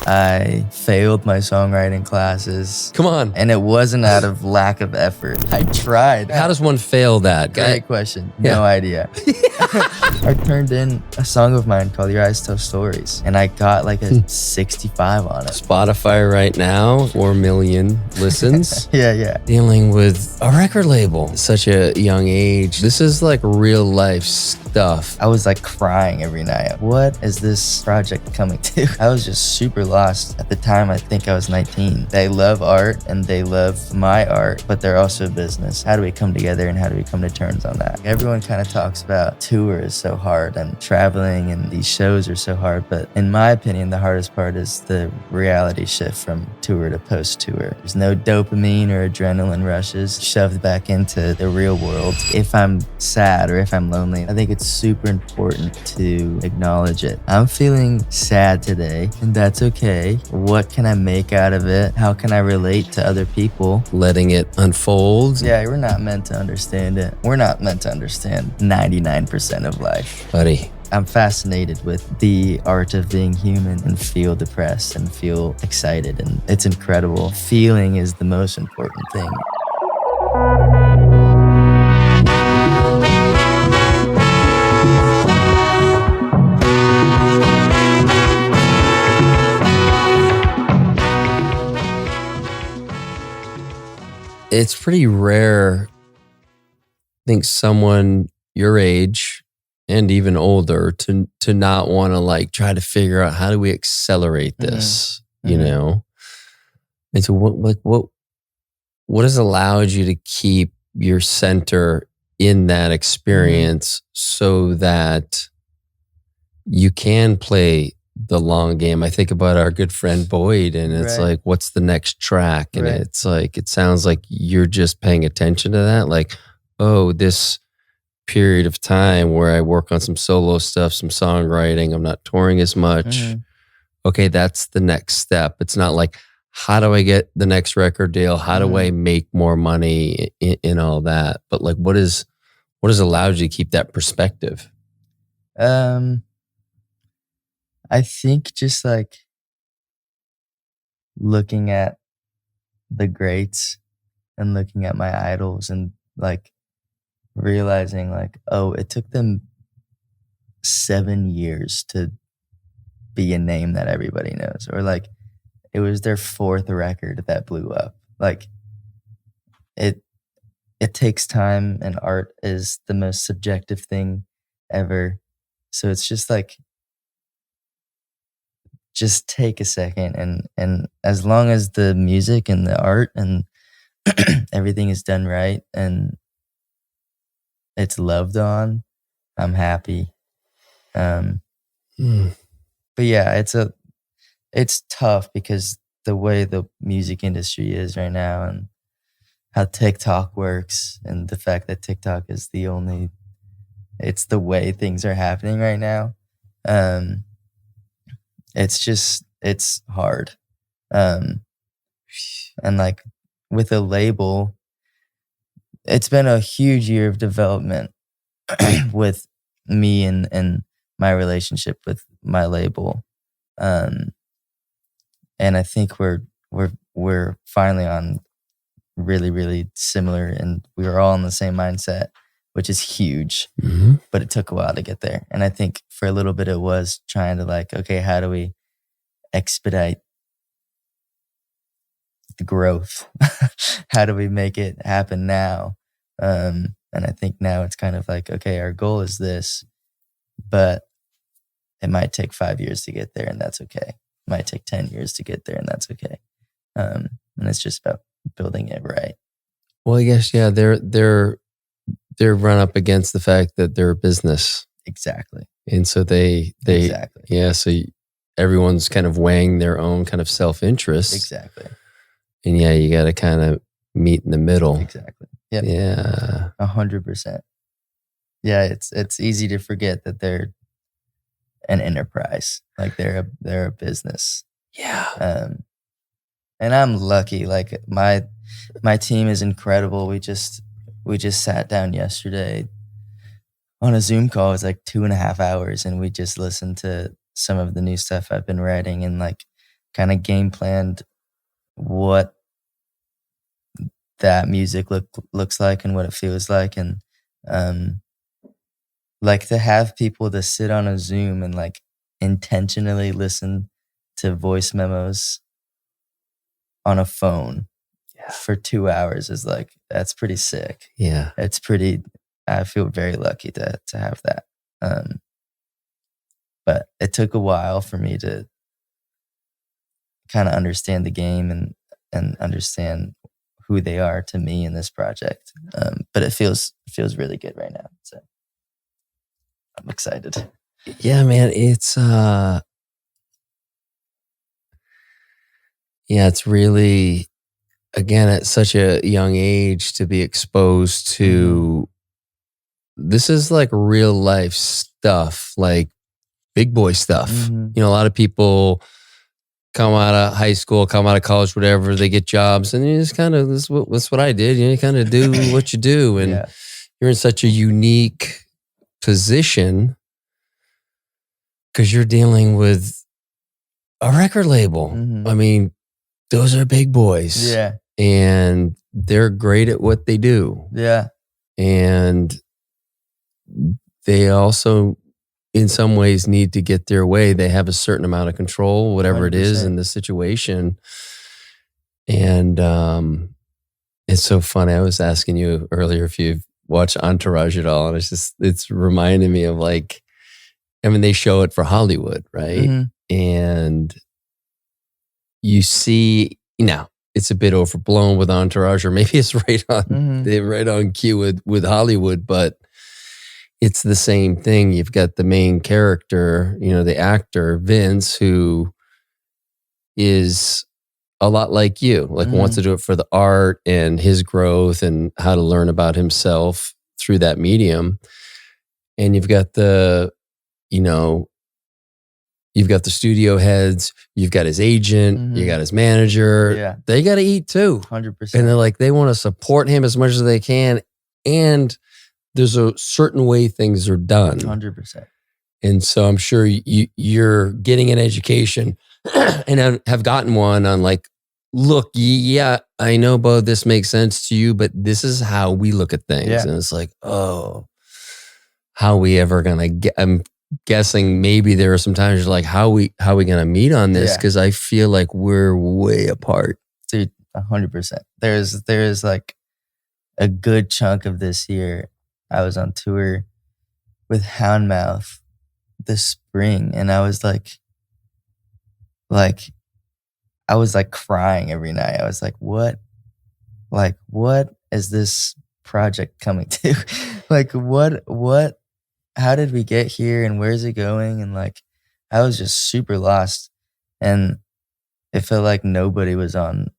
I failed my songwriting classes. Come on. And it wasn't out of lack of effort. I tried. How does one fail that? Great question. No idea. I turned in a song of mine called Your Eyes Tell Stories, and I got like a 65 on it. Spotify right now, 4 million listens. Yeah. Dealing with a record label at such a young age. This is like real life stuff. I was like crying every night. What is this project coming to? I was just super lost. At the time, I think I was 19. They love art and they love my art, but they're also a business. How do we come together and how do we come to terms on that? Everyone kind of talks about tour is so hard and traveling and these shows are so hard, but in my opinion, the hardest part is the reality shift from tour to post-tour. There's no dopamine or adrenaline rushes shoved back into the real world. If I'm sad or if I'm lonely, I think it's super important to acknowledge it. I'm feeling sad today, and that's okay. What can I make out of it? How can I relate to other people? Letting it unfold. Yeah, we're not meant to understand it. We're not meant to understand 99% of life. Buddy. I'm fascinated with the art of being human and feel depressed and feel excited, and it's incredible. Feeling is the most important thing. It's pretty rare, I think, someone your age and even older to not want to like try to figure out how do we accelerate this, you know? And so what has allowed you to keep your center in that experience so that you can play the long game? I think about our good friend Boyd, and it's like, what's the next track? And it's like, it sounds like you're just paying attention to that. Like, oh, this period of time where I work on some solo stuff, some songwriting, I'm not touring as much. Okay, that's the next step. It's not like, how do I get the next record deal? How do I make more money in all that? But like, what has allowed you to keep that perspective? I think just like looking at the greats and looking at my idols and like realizing like, oh, it took them 7 years to be a name that everybody knows, or like it was their 4th record that blew up. Like it takes time, and art is the most subjective thing ever. So it's just like, just take a second, and as long as the music and the art and everything is done right and it's loved on, I'm happy. But yeah, it's tough because the way the music industry is right now and how TikTok works, and the fact that TikTok is it's the way things are happening right now. It's hard. And like with a label, it's been a huge year of development with me and my relationship with my label. And I think we're finally on really, really similar, and we were all in the same mindset, which is huge, but it took a while to get there. And I think for a little bit it was trying to like, okay, how do we expedite the growth? How do we make it happen now? And I think now it's kind of like, okay, our goal is this, but it might take 5 years to get there, and that's okay. It might take 10 years to get there, and that's okay. And it's just about building it right. Well, I guess, yeah, they're run up against the fact that they're a business. Exactly. And so they exactly. Yeah, so everyone's kind of weighing their own kind of self-interest. Exactly. And yeah, you got to kind of meet in the middle. Exactly. Yep. Yeah. 100%. Yeah, it's easy to forget that they're an enterprise. Like they're a business. Yeah. And I'm lucky. Like my team is incredible. We just sat down yesterday on a Zoom call. It was like 2.5 hours, and we just listened to some of the new stuff I've been writing, and like kind of game planned what that music looks like and what it feels like, and like to have people to sit on a Zoom and like intentionally listen to voice memos on a phone for 2 hours is like, that's pretty sick. Yeah. It's pretty, I feel very lucky to have that. But it took a while for me to kind of understand the game and understand who they are to me in this project. But it feels really good right now. So I'm excited. Yeah, man. It's really, again, at such a young age to be exposed to, this is like real life stuff, like big boy stuff. You know, a lot of people come out of high school, come out of college, whatever, they get jobs, and you just kind of, that's what I did. You kind of do what you do. And you're in such a unique position because you're dealing with a record label. I mean, those are big boys. Yeah. And they're great at what they do. Yeah. And they also, in some ways, need to get their way. They have a certain amount of control, whatever 100%. it is in the situation. And it's so funny. I was asking you earlier if you've watched Entourage at all. And it's reminding me of like, I mean, they show it for Hollywood, right? And you see, it's a bit overblown with Entourage, or maybe it's right on cue with Hollywood, but it's the same thing. You've got the main character, the actor, Vince, who is a lot like you, like wants to do it for the art and his growth and how to learn about himself through that medium. And you've got you've got the studio heads, you've got his agent, you got his manager. Yeah. They got to eat too. 100%. And they're like, they want to support him as much as they can. And there's a certain way things are done. 100%. And so I'm sure you're getting an education and have gotten one on like, look, yeah, I know, Bo, this makes sense to you, but this is how we look at things. Yeah. And it's like, oh, how are we ever going to get, I'm guessing maybe there are some times you're like, how we going to meet on this? Because I feel like we're way apart. Dude, 100%. There's like a good chunk of this year I was on tour with Houndmouth this spring, and I was like I was like crying every night. I was like, what is this project coming to? Like, what, how did we get here and where's it going? And like, I was just super lost, and it felt like nobody was on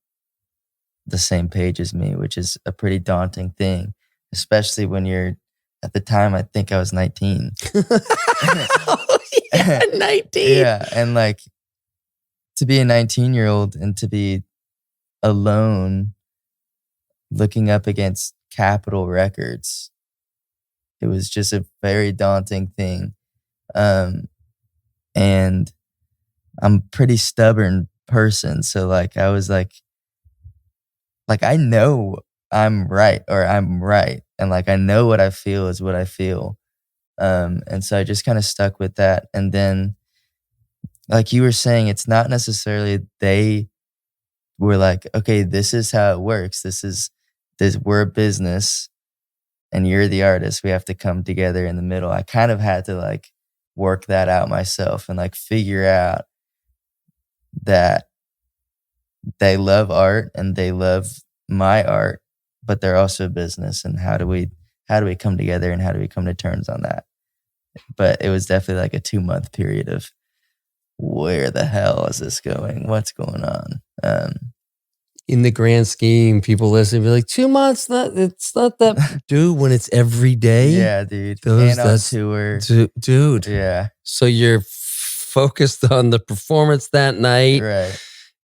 the same page as me, which is a pretty daunting thing, especially when you're, at the time, I think I was 19. Oh, yeah, 19. Yeah. And like, to be a 19-year-old and to be alone looking up against Capitol Records, it was just a very daunting thing. And I'm a pretty stubborn person. So like, I was like, I know I'm right, or I'm right. And like, I know what I feel is what I feel. And so I just kind of stuck with that. And then, like you were saying, it's not necessarily they were like, okay, this is how it works. We're a business and you're the artist. We have to come together in the middle. I kind of had to like work that out myself and like figure out that they love art and they love my art, but they're also a business. And how do we come together and how do we come to terms on that? But it was definitely like a 2-month period of, where the hell is this going? What's going on? In the grand scheme, people listen and be like, 2 months, it's not that. Dude, when it's every day. Yeah, dude. And on tour. Dude. Yeah. So you're focused on the performance that night. Right.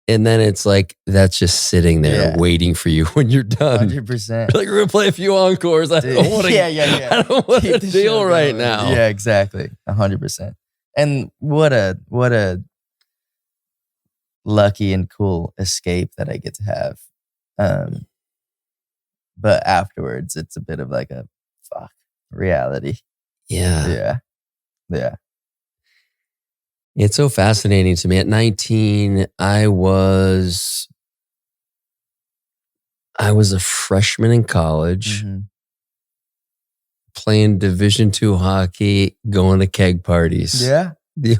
And then it's like, that's just sitting there waiting for you when you're done. 100%. Like, we're going to play a few encores. I don't want to I don't want to deal right now. Yeah, exactly. 100%. And what a lucky and cool escape that I get to have. But afterwards, it's a bit of like a fuck reality. Yeah. Yeah. It's so fascinating to me. At 19, I was a freshman in college, Mm-hmm. playing Division II hockey, going to keg parties. Yeah. The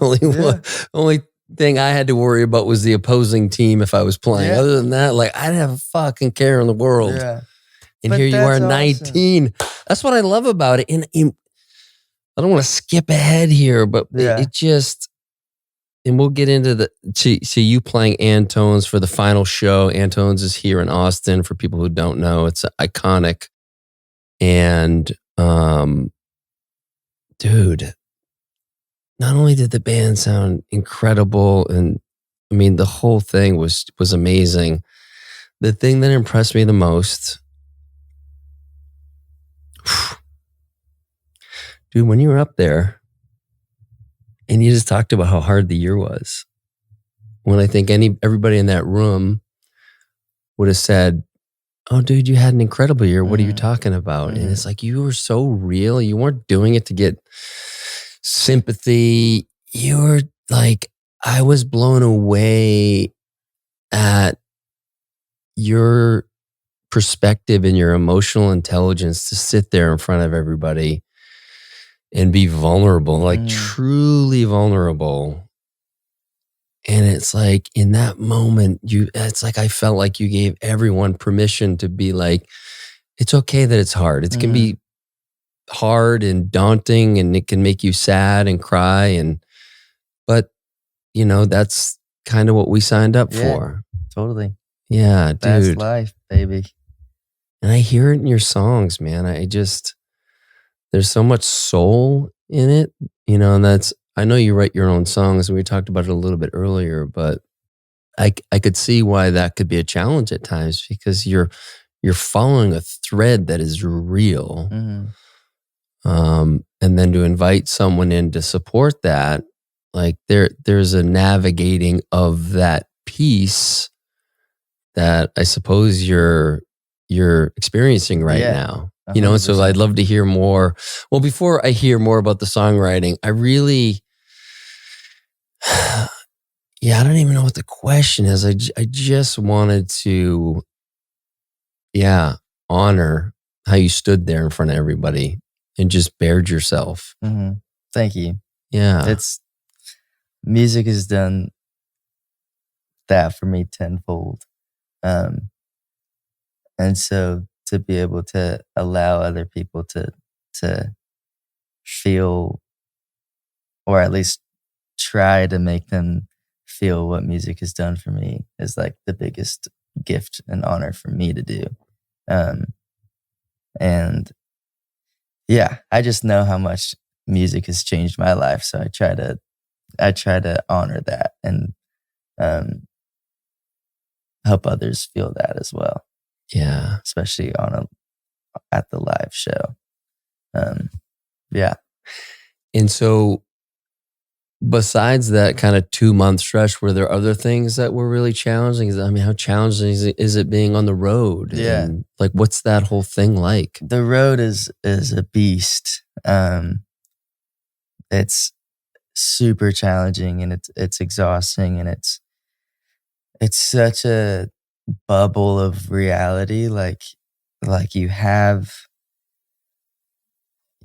only thing I had to worry about was the opposing team if I was playing. Yeah. Other than that, like I didn't have a fucking care in the world. Yeah. And But here you are, that's 19. Awesome. That's what I love about it. And I don't want to skip ahead here, but it just, and we'll get into to you playing Antones for the final show. Antones is here in Austin. For people who don't know, it's iconic. And dude, not only did the band sound incredible, and I mean the whole thing was amazing. The thing that impressed me the most, dude, when you were up there and you just talked about how hard the year was, when I think everybody in that room would have said, "Oh, dude, you had an incredible year. What are you talking about?" And it's like, you were so real. You weren't doing it to get sympathy. You were like, I was blown away at your perspective and your emotional intelligence to sit there in front of everybody and be vulnerable, like truly vulnerable. And it's like in that moment, it's like I felt like you gave everyone permission to be like, it's okay that it's hard. It can be hard and daunting, and it can make you sad and cry. But you know, that's kind of what we signed up for. Totally. Yeah, dude. That's life, baby. And I hear it in your songs, man. There's so much soul in it, you know, and I know you write your own songs, and we talked about it a little bit earlier, but I could see why that could be a challenge at times, because you're following a thread that is real. And then to invite someone in to support that, like there's a navigating of that piece that I suppose you're experiencing right now. 100%. You know, so I'd love to hear more. Well, before I hear more about the songwriting, I really, I don't even know what the question is. I just wanted to, honor how you stood there in front of everybody and just bared yourself. Thank you. Yeah. Music has done that for me tenfold. And so to be able to allow other people to feel, or at least try to make them feel what music has done for me, is like the biggest gift and honor for me to do. And yeah, I just know how much music has changed my life. So I try to honor that and help others feel that as well. Yeah. Especially at the live show. And so besides that kind of 2-month stretch, were there other things that were really challenging? I mean, how challenging is it being on the road? Yeah. And like, what's that whole thing like? The road is a beast. It's super challenging, and it's exhausting, and it's such a bubble of reality. Like you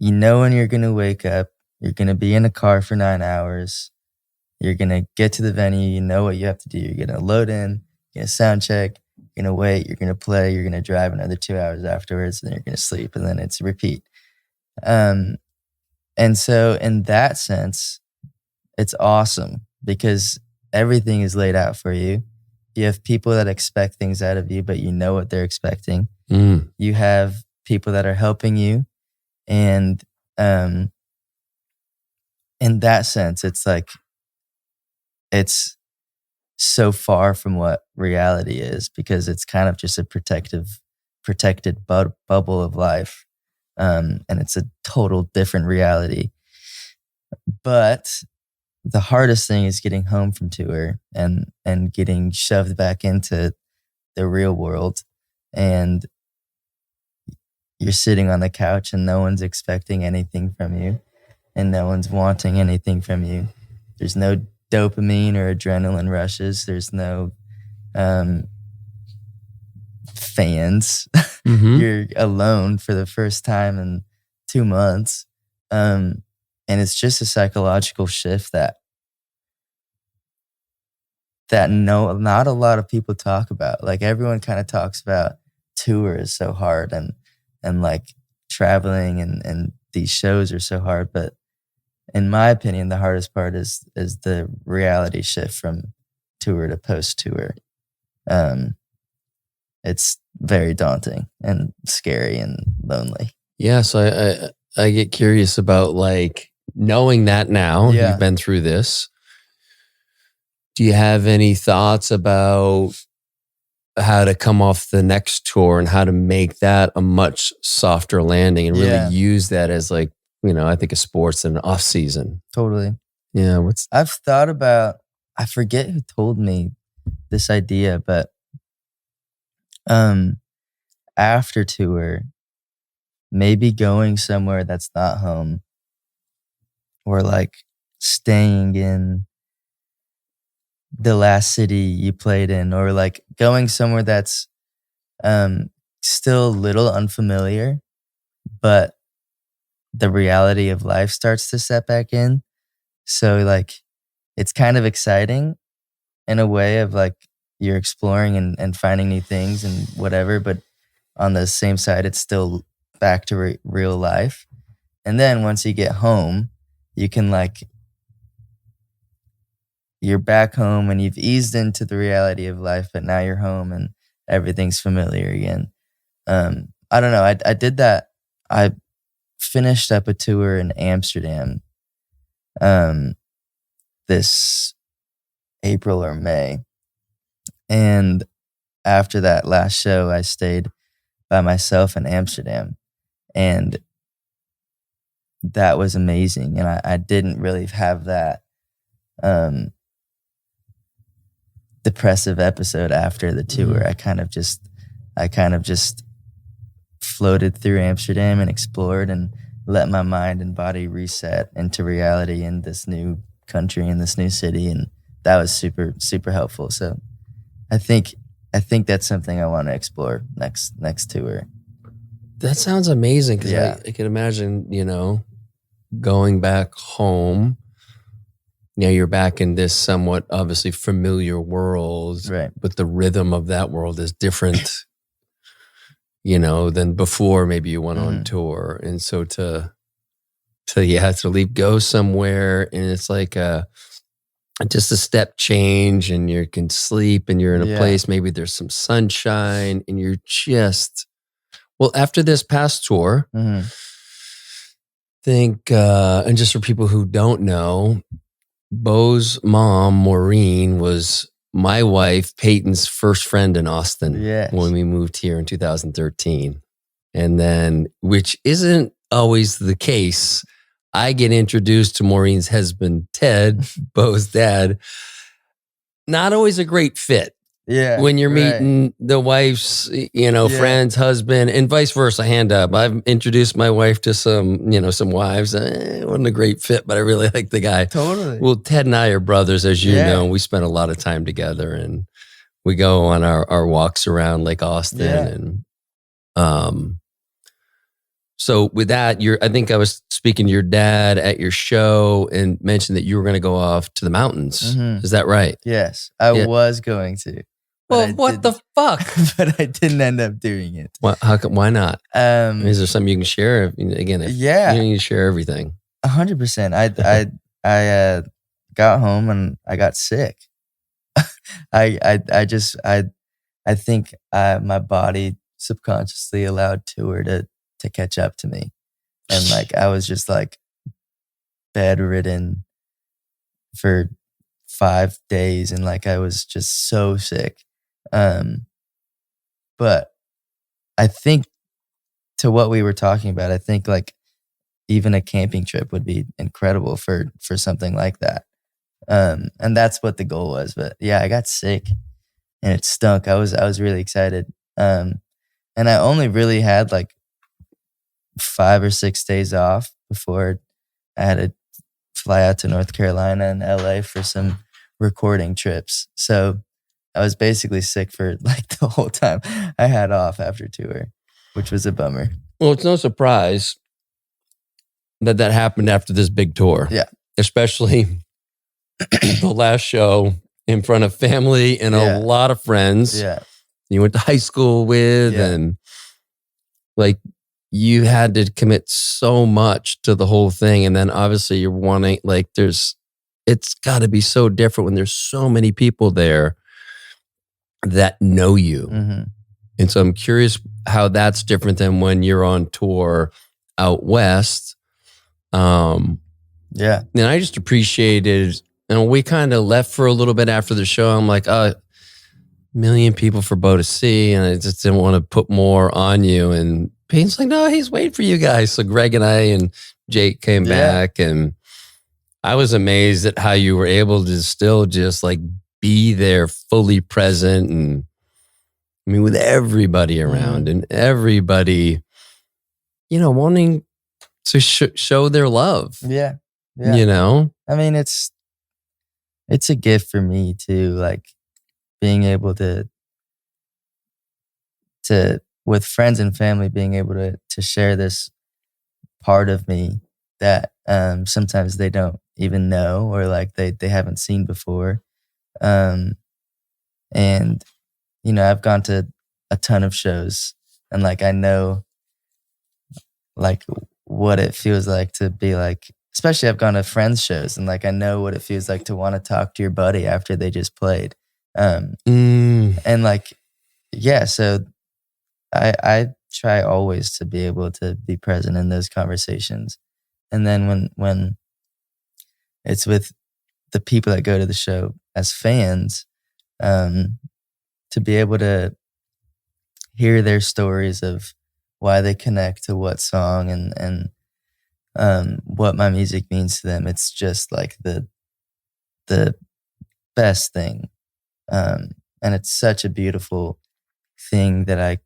know when you're going to wake up, you're going to be in a car for 9 hours. You're going to get to the venue. You know what you have to do. You're going to load in, you're going to sound check, you're going to wait, you're going to play, you're going to drive another 2 hours afterwards, and then you're going to sleep, and then it's repeat. And so in that sense, it's awesome because everything is laid out for you. You have people that expect things out of you, but you know what they're expecting. You have people that are helping you. And in that sense, it's like, it's so far from what reality is, because it's kind of just a protected bubble of life. And it's a total different reality. But the hardest thing is getting home from tour and getting shoved back into the real world, and you're sitting on the couch and no one's expecting anything from you and no one's wanting anything from you. There's no dopamine or adrenaline rushes. There's no fans. You're alone for the first time in 2 months. And it's just a psychological shift that not a lot of people talk about. Like, everyone kind of talks about tour is so hard and like traveling and these shows are so hard. But in my opinion, the hardest part is the reality shift from tour to post-tour. It's very daunting and scary and lonely. Yeah, so I get curious about, like, knowing that now. Yeah. You've been through this. Do you have any thoughts about how to come off the next tour and how to make that a much softer landing and really use that as, like, I think of sports and off season? Totally. Yeah. I've thought about, I forget who told me this idea, but after tour, maybe going somewhere that's not home, or like staying in the last city you played in, or like going somewhere that's still a little unfamiliar, but the reality of life starts to set back in. So like, it's kind of exciting in a way of like you're exploring and finding new things and whatever, but on the same side, it's still back to real life. And then once you get home, you can like, you're back home and you've eased into the reality of life, but now you're home and everything's familiar again. I don't know. I did that. I finished up a tour in Amsterdam this April or May. And after that last show, I stayed by myself in Amsterdam. And that was amazing. And I didn't really have that depressive episode after the tour. I kind of just floated through Amsterdam and explored and let my mind and body reset into reality in this new country, in this new city. And that was super, super helpful. So I think that's something I want to explore next tour. That sounds amazing, because I can imagine, going back home. You're back in this somewhat obviously familiar world, right? But the rhythm of that world is different, than before. Maybe you went on tour, and so to leave, go somewhere, and it's like just a step change, and you can sleep, and you're in a place, maybe there's some sunshine, and you're just, well, after this past tour, think, and just for people who don't know, Bo's mom, Maureen, was my wife, Peyton's first friend in Austin when we moved here in 2013. And then, which isn't always the case, I get introduced to Maureen's husband, Ted, Bo's dad. Not always a great fit. Yeah. When you're meeting the wife's, friend's husband, and vice versa, hand up. I've introduced my wife to some wives. It wasn't a great fit, but I really like the guy. Totally. Well, Ted and I are brothers, as you know. We spend a lot of time together, and we go on our walks around Lake Austin. And so with that, I think I was speaking to your dad at your show and mentioned that you were going to go off to the mountains. Is that right? Yes, I was going to. Well, what the fuck? But I didn't end up doing it. How come? Why not? Is there something you can share? Again, you don't need to share everything. 100%. I got home and I got sick. I think my body subconsciously allowed tour to catch up to me, and like I was just like bedridden for 5 days, and like I was just so sick. But I think, to what we were talking about, I think like even a camping trip would be incredible for something like that. And that's what the goal was. But yeah, I got sick and it stunk. I was really excited. And I only really had like 5 or 6 days off before I had to fly out to North Carolina and LA for some recording trips. So I was basically sick for like the whole time I had off after tour, which was a bummer. Well, it's no surprise that happened after this big tour. Yeah. Especially the last show in front of family and Yeah. a lot of friends Yeah. you went to high school with. Yeah. And like you had to commit so much to the whole thing. And then obviously you're wanting, like, it's got to be so different when there's so many people there that know you. Mm-hmm. And so I'm curious how that's different than when you're on tour out west. Yeah. And I just appreciated, and we kind of left for a little bit after the show. I'm like, million people for Bo to see, and I just didn't want to put more on you. And Payne's like, no, he's waiting for you guys. So Greg and I and Jake came back, and I was amazed at how you were able to still just like be there, fully present, and I mean, with everybody around and everybody, wanting to show their love. Yeah. I mean, it's a gift for me too, like being able to with friends and family, being able to share this part of me that sometimes they don't even know, or like they haven't seen before. And I've gone to a ton of shows, and like I know like what it feels like to be like, especially I've gone to friends shows, and like I know what it feels like to want to talk to your buddy after they just played. And like, yeah, so I try always to be able to be present in those conversations. And then when it's with the people that go to the show as fans, to be able to hear their stories of why they connect to what song and what my music means to them, it's just like the best thing. And it's such a beautiful thing that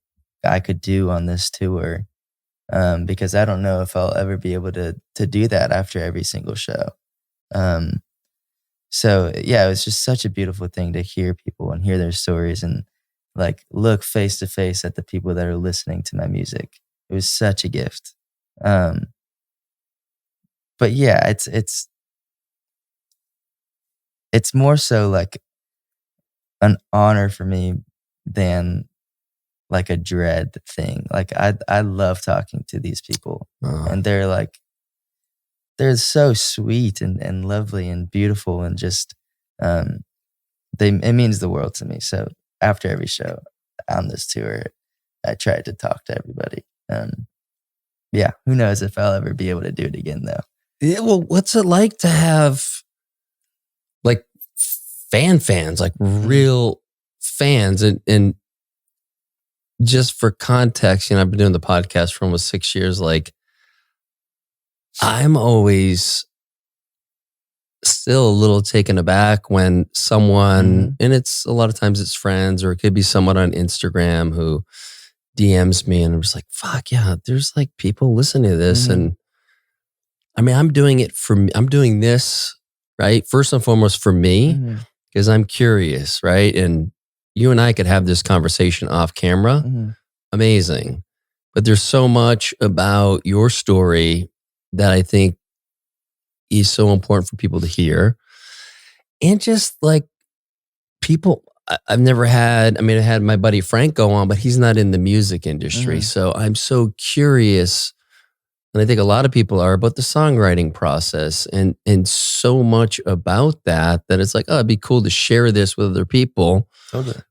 I could do on this tour, because I don't know if I'll ever be able to do that after every single show. So yeah, it was just such a beautiful thing to hear people and hear their stories and like look face to face at the people that are listening to my music. It was such a gift. But yeah, it's more so like an honor for me than like a dread thing. Like I love talking to these people, and they're so sweet and lovely and beautiful, and just it means the world to me. So after every show on this tour, I tried to talk to everybody. Yeah, who knows if I'll ever be able to do it again though. Yeah, well, what's it like to have like fans, like real fans? And just for context, I've been doing the podcast for almost 6 years. Like, I'm always still a little taken aback when someone, and it's a lot of times it's friends, or it could be someone on Instagram who DMs me, and I'm just like, fuck yeah, there's like people listening to this. And I mean, I'm doing it for me. I'm doing this, right? First and foremost for me, because I'm curious, right? And you and I could have this conversation off camera. Amazing. But there's so much about your story that I think is so important for people to hear. And just like people, I've never had, I had my buddy Frank go on, but he's not in the music industry. So I'm so curious, and I think a lot of people are, about the songwriting process and so much about that it's like, oh, it'd be cool to share this with other people. Totally.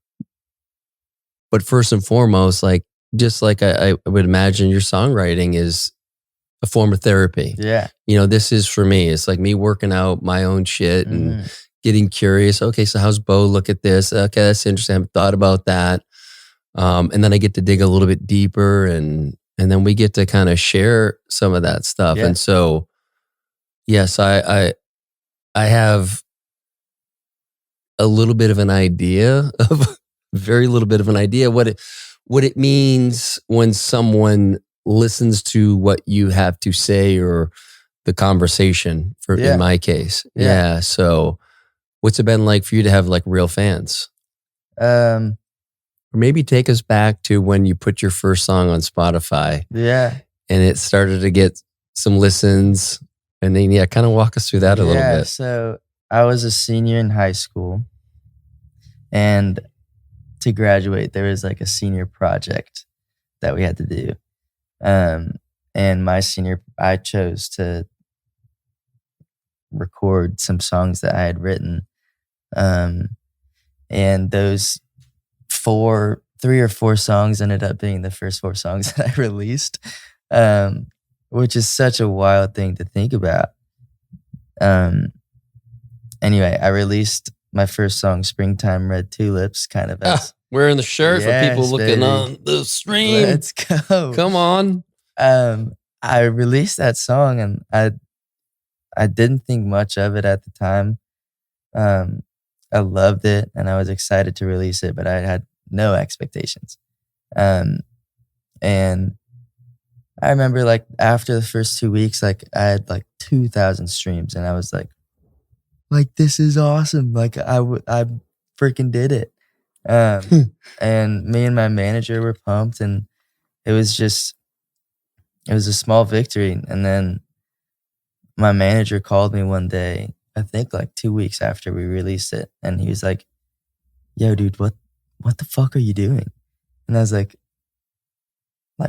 But first and foremost, like, just like I would imagine your songwriting is a form of therapy. Yeah. This is for me. It's like me working out my own shit and getting curious. Okay, so how's Bo look at this? Okay, that's interesting. I haven't thought about that. And then I get to dig a little bit deeper, and then we get to kind of share some of that stuff. Yeah. And so, yes, I have a little bit of an idea of very little bit of an idea what it means when someone listens to what you have to say or the conversation for in Yeah. my case. Yeah. Yeah. So what's it been like for you to have like real fans? Um, Or maybe take us back to when you put your first song on Spotify yeah. and it started to get some listens. And then, yeah, kind of walk us through that a little bit. So I was a senior in high school, and to graduate, there was like a senior project that we had to do. And my senior, I chose to record some songs that I had written. And those three or four songs ended up being the first 4 songs that I released, which is such a wild thing to think about. Anyway, I released my first song, Springtime Red Tulips, kind of as Wearing the shirt for people Yes, looking baby. on the stream. let's go. Come on. I released that song, and I didn't think much of it at the time. I loved it and I was excited to release it, but I had no expectations. And I remember like after the first 2 weeks, like I had like 2,000 streams, and I was like, this is awesome. Like I freaking did it. And me and my manager were pumped, and it was a small victory. And then my manager called me one day, I think like 2 weeks after we released it, and he was like, "Yo, dude, what the fuck are you doing?" And I was like,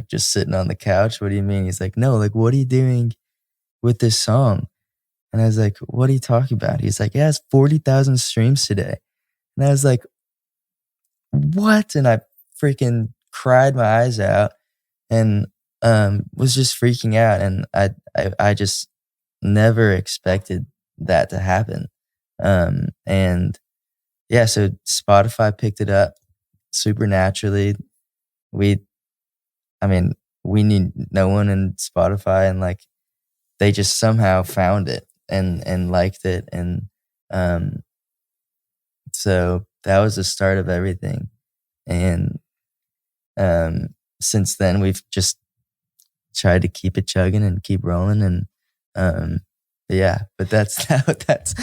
just sitting on the couch. What do you mean? He's like, "No, like, what are you doing with this song?" And I was like, "What are you talking about?" He's like, "Yeah, it's 40,000 streams today." And I was like, "What?" And I freaking cried my eyes out, and was just freaking out. And I just never expected that to happen. And yeah, so Spotify picked it up super naturally. We need no one in Spotify, and like they just somehow found it and liked it. And so that was the start of everything. And since then we've just tried to keep it chugging and keep rolling. And but that's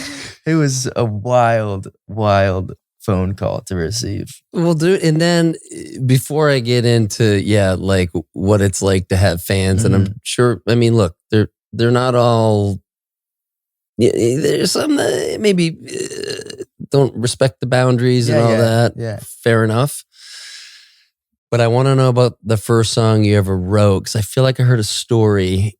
it was a wild phone call to receive. Well, dude, and then before I get into like what it's like to have fans, and I'm sure, I mean, look, they're not all. There's some that maybe don't respect the boundaries and all that. Yeah, fair enough. But I want to know about the first song you ever wrote, because I feel like I heard a story.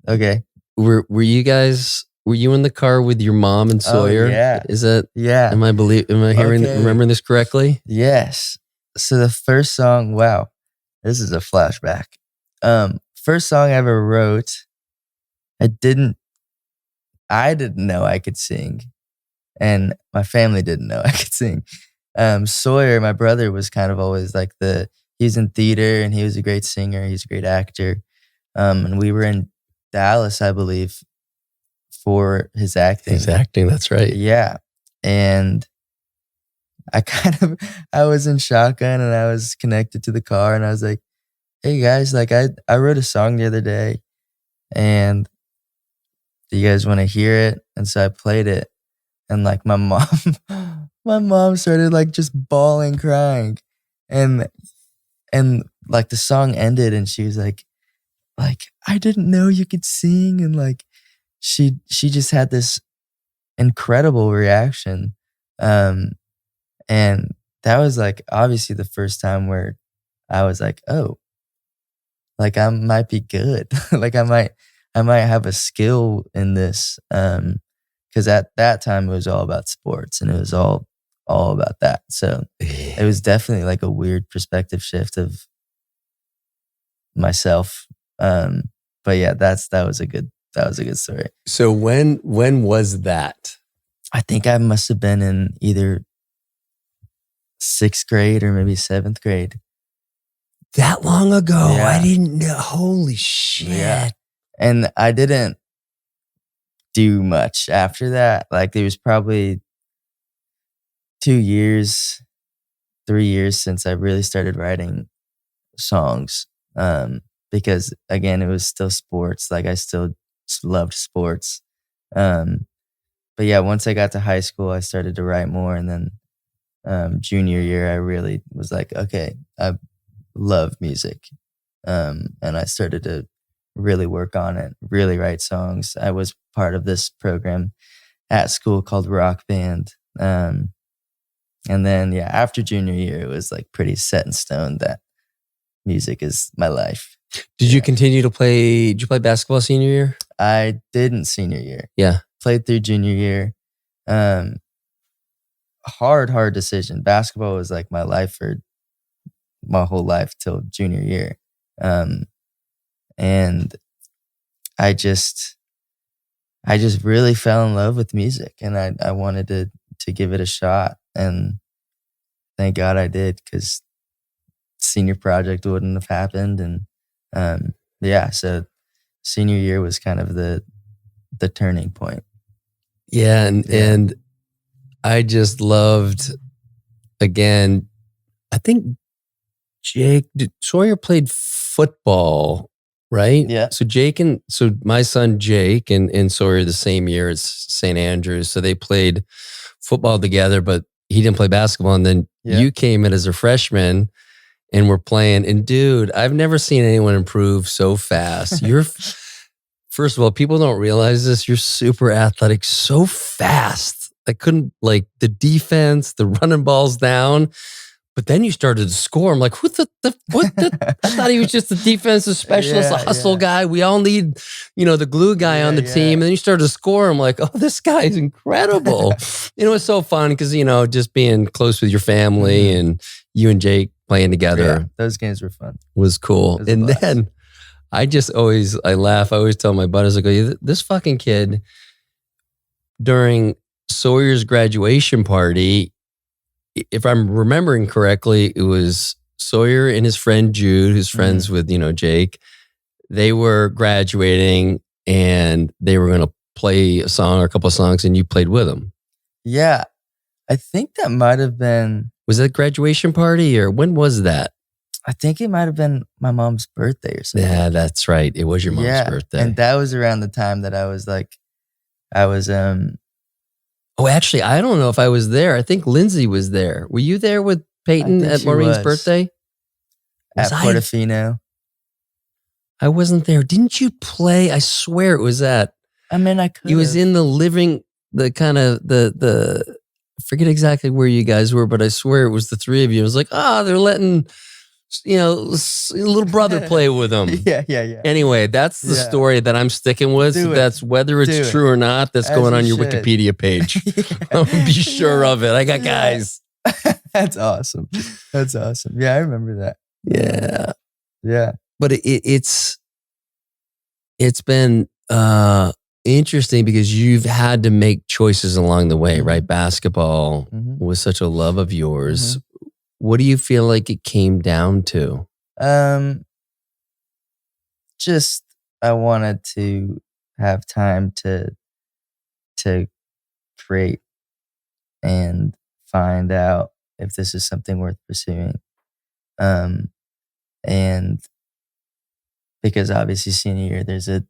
Okay, were you in the car with your mom and Sawyer? Oh, yeah. Is that? Yeah. Am I remembering this correctly? Yes. So the first song, wow, this is a flashback. First song I ever wrote, I didn't know I could sing, and my family didn't know I could sing. Sawyer, my brother, was kind of always like he's in theater, and he was a great singer. He's a great actor. And we were in Dallas, I believe, for his acting. His acting, that's right. Yeah. And I was in shotgun, and I was connected to the car, and I was like, "Hey guys, like I wrote a song the other day, and do you guys want to hear it?" And so I played it, and like my mom started like just bawling, crying. And like the song ended, and she was like, "I didn't know you could sing." And like she just had this incredible reaction. And that was like obviously the first time where I was like, "Oh, like I might be good." Like I might have a skill in this. Because at that time it was all about sports, and it was all about that. So it was definitely like a weird perspective shift of myself. But yeah, that was a good story. So when was that? I think I must have been in either 6th grade or maybe 7th grade. That long ago? Yeah. I didn't know. Holy shit. Yeah. And I didn't do much after that. Like there was probably 2 years, 3 years since I really started writing songs. Because again, it was still sports. Like I still loved sports. But yeah, once I got to high school, I started to write more, and then junior year, I really was like, okay, I love music, and I started to really work on it, really write songs. I was part of this program at school called Rock Band, and then yeah, after junior year, it was like pretty set in stone that music is my life. Did you continue to play? Did you play basketball senior year? I didn't senior year. Yeah. Played through junior year. Hard decision. Basketball was like my life for my whole life till junior year. And I just really fell in love with music, and I wanted to give it a shot, and thank God I did, because senior project wouldn't have happened. And yeah, so senior year was kind of the turning point. Yeah, and I just loved, again, I think Sawyer played football, right? Yeah. So my son Jake and Sawyer the same year at St. Andrews. So they played football together, but he didn't play basketball. And then you came in as a freshman and we're playing. And dude, I've never seen anyone improve so fast. You're, first of all, people don't realize this. You're super athletic, so fast. I couldn't, like, the defense, the running balls down. But then you started to score. I'm like, what the? I thought he was just a defensive specialist, a hustle guy. We all need, the glue guy on the team. And then you started to score. I'm like, oh, this guy is incredible. It was so fun because, just being close with your family and you and Jake playing together. Yeah, those games were fun. Was cool. And then I laugh. I always tell my buddies, I go, this fucking kid, during Sawyer's graduation party, if I'm remembering correctly, it was Sawyer and his friend Jude, who's friends with, Jake. They were graduating and they were going to play a song or a couple of songs, and you played with them. Yeah. I think that might have been... Was that graduation party, or when was that? I think it might have been my mom's birthday or something. Yeah, that's right. It was your mom's birthday. And that was around the time that I was Oh, actually, I don't know if I was there. I think Lindsay was there. Were you there with Peyton at Maureen's birthday? At Portofino. I wasn't there. Didn't you play? I swear it was at... I mean, I could. He was in the I forget exactly where you guys were, but I swear it was the three of you. It was like, they're letting, little brother play with them. Yeah. Anyway, that's the story that I'm sticking with. So that's whether it's true or not, that's going on your Wikipedia page. I'll be sure of it. I got guys. That's awesome. Yeah, I remember that. Yeah. But it's been interesting because you've had to make choices along the way, right? Basketball was such a love of yours. What do you feel like it came down to? Just I wanted to have time to create and find out if this is something worth pursuing. And because obviously senior year, there's a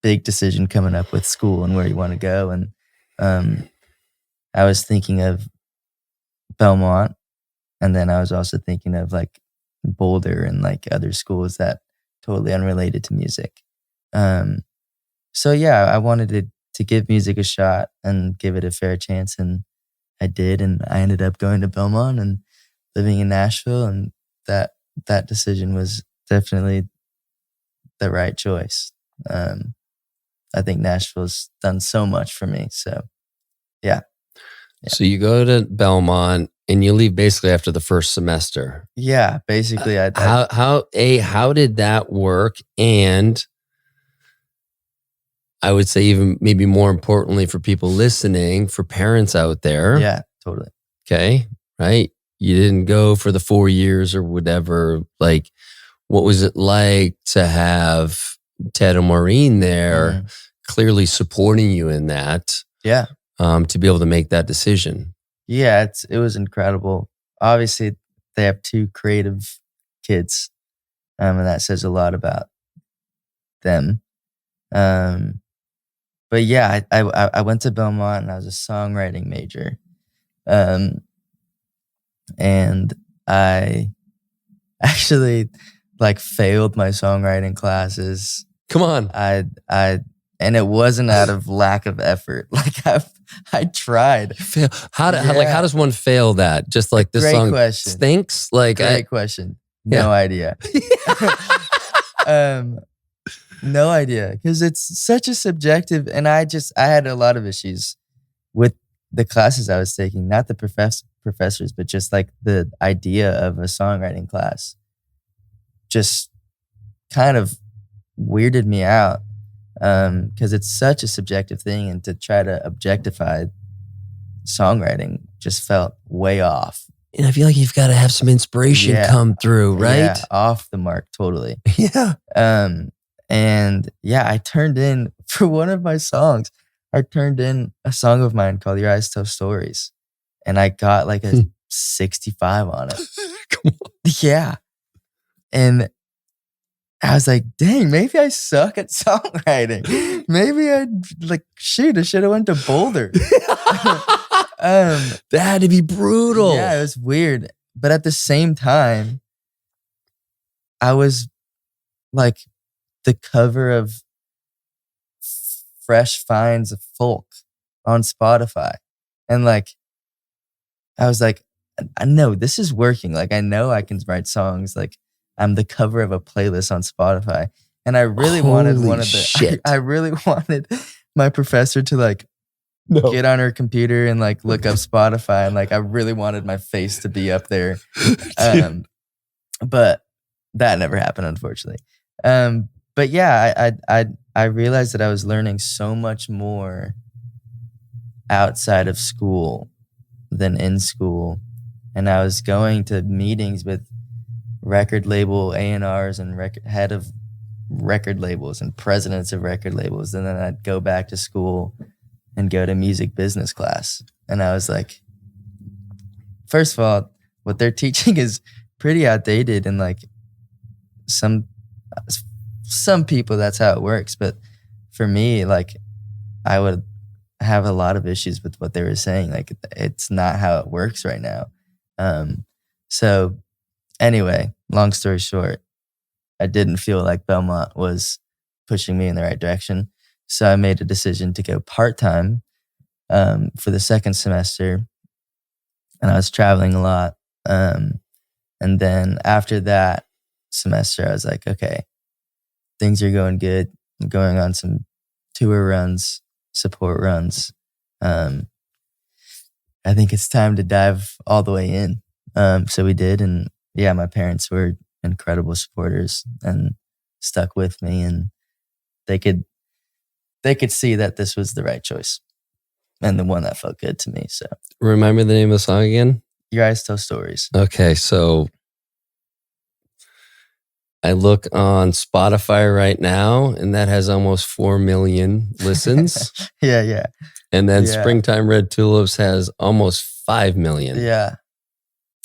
big decision coming up with school and where you want to go. And I was thinking of Belmont. And then I was also thinking of like Boulder and like other schools that totally unrelated to music. So yeah, I wanted to give music a shot and give it a fair chance. And I did. And I ended up going to Belmont and living in Nashville. And that decision was definitely the right choice. I think Nashville's done so much for me. So yeah. So you go to Belmont and you leave basically after the first semester. Yeah, basically. How did that work? And I would say even maybe more importantly for people listening, for parents out there. Yeah, totally. Okay, right? You didn't go for the 4 years or whatever. Like, what was it like to have Ted and Maureen there clearly supporting you in that? Yeah. To be able to make that decision? Yeah, it was incredible. Obviously, they have two creative kids, and that says a lot about them. Um, but yeah, I went to Belmont and I was a songwriting major, um, and I actually like failed my songwriting classes. Come on. I and it wasn't out of lack of effort. Like I tried. Fail. How Yeah. does one fail that? Just like this Great song question. stinks? Like Great question. Yeah. No idea. No idea, because it's such a subjective, and I had a lot of issues with the classes I was taking, not the professors, but just like the idea of a songwriting class just kind of weirded me out, because it's such a subjective thing, and to try to objectify songwriting just felt way off. And I feel like you've got to have some inspiration come through, right? Yeah, off the mark, totally. Yeah. And yeah, I turned in for one of my songs. I turned in a song of mine called "Your Eyes Tell Stories," and I got like a 65 on it. Come on. Yeah, and I was like, "Dang, maybe I suck at songwriting. Maybe I shoot. I should have went to Boulder." That had to be brutal. Yeah, it was weird, but at the same time, I was like the cover of Fresh Finds of Folk on Spotify. And like, I was like, I know this is working. Like, I know I can write songs. Like, I'm the cover of a playlist on Spotify. And I really wanted I really wanted my professor to like get on her computer and like look up Spotify. And like, I really wanted my face to be up there. But that never happened, unfortunately. But yeah, I realized that I was learning so much more outside of school than in school. And I was going to meetings with record label A&Rs and head of record labels and presidents of record labels. And then I'd go back to school and go to music business class. And I was like, first of all, what they're teaching is pretty outdated, and like some people, that's how it works. But for me, like, I would have a lot of issues with what they were saying. Like, it's not how it works right now. So anyway, long story short, I didn't feel like Belmont was pushing me in the right direction. So I made a decision to go part-time for the second semester. And I was traveling a lot. And then after that semester, I was like, okay, things are going good. I'm going on some tour runs, support runs. I think it's time to dive all the way in. So we did. And yeah, my parents were incredible supporters and stuck with me, and they could see that this was the right choice and the one that felt good to me. So remember the name of the song again? Your Eyes Tell Stories. Okay, so I look on Spotify right now, and that has almost 4 million listens. Yeah. And then Springtime Red Tulips has almost 5 million. Yeah.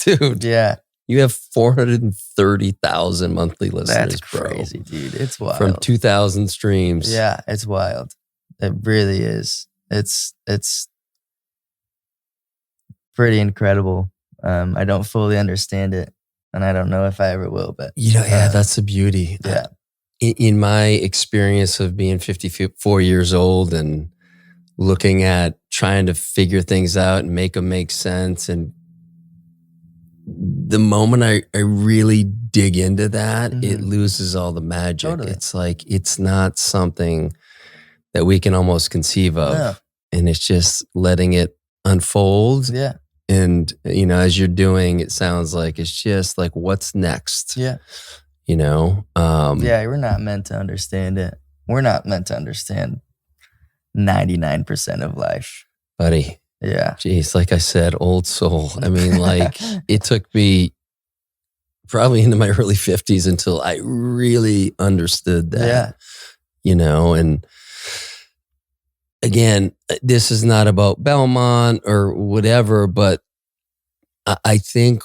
Dude. Yeah. You have 430,000 monthly listeners, That's crazy, bro. Dude. It's wild. From 2,000 streams. Yeah, it's wild. It really is. It's pretty incredible. I don't fully understand it, and I don't know if I ever will. But that's the beauty. Yeah. In my experience of being 54 years old and looking at trying to figure things out and make them make sense, and the moment I really dig into that, it loses all the magic. Totally. It's like, it's not something that we can almost conceive of. No. And it's just letting it unfold. Yeah. And, as you're doing, it sounds like it's just like, what's next? Yeah. Yeah, we're not meant to understand it. We're not meant to understand 99% of life. Buddy. Yeah. Jeez, like I said, old soul. I mean, like, it took me probably into my early 50s until I really understood that. Yeah. And again, this is not about Belmont or whatever, but I think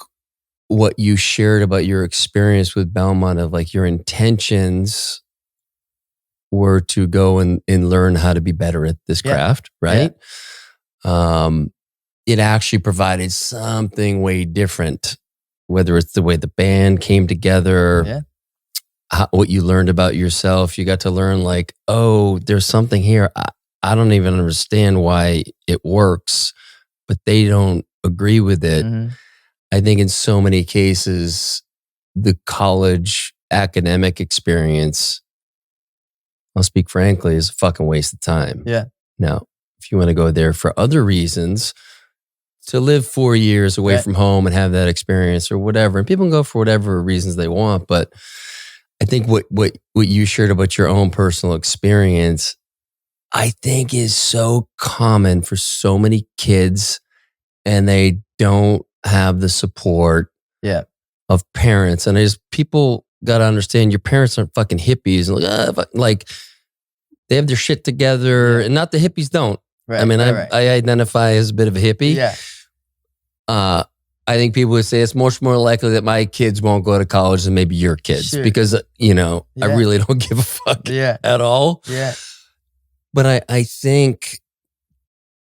what you shared about your experience with Belmont of like your intentions were to go and learn how to be better at this craft, right? It actually provided something way different, whether it's the way the band came together, what you learned about yourself. You got to learn like, oh, there's something here. I don't even understand why it works, but they don't agree with it. Mm-hmm. I think in so many cases, the college academic experience, I'll speak frankly, is a fucking waste of time. Yeah. Now, if you want to go there for other reasons, to live 4 years away from home and have that experience or whatever, and people can go for whatever reasons they want, but I think what you shared about your own personal experience, I think is so common for so many kids, and they don't have the support of parents. And there's people got to understand your parents aren't fucking hippies and like they have their shit together, and not the hippies don't. Right, I mean, I identify as a bit of a hippie. Yeah. I think people would say it's much more likely that my kids won't go to college than maybe your kids because, I really don't give a fuck at all. Yeah. But I think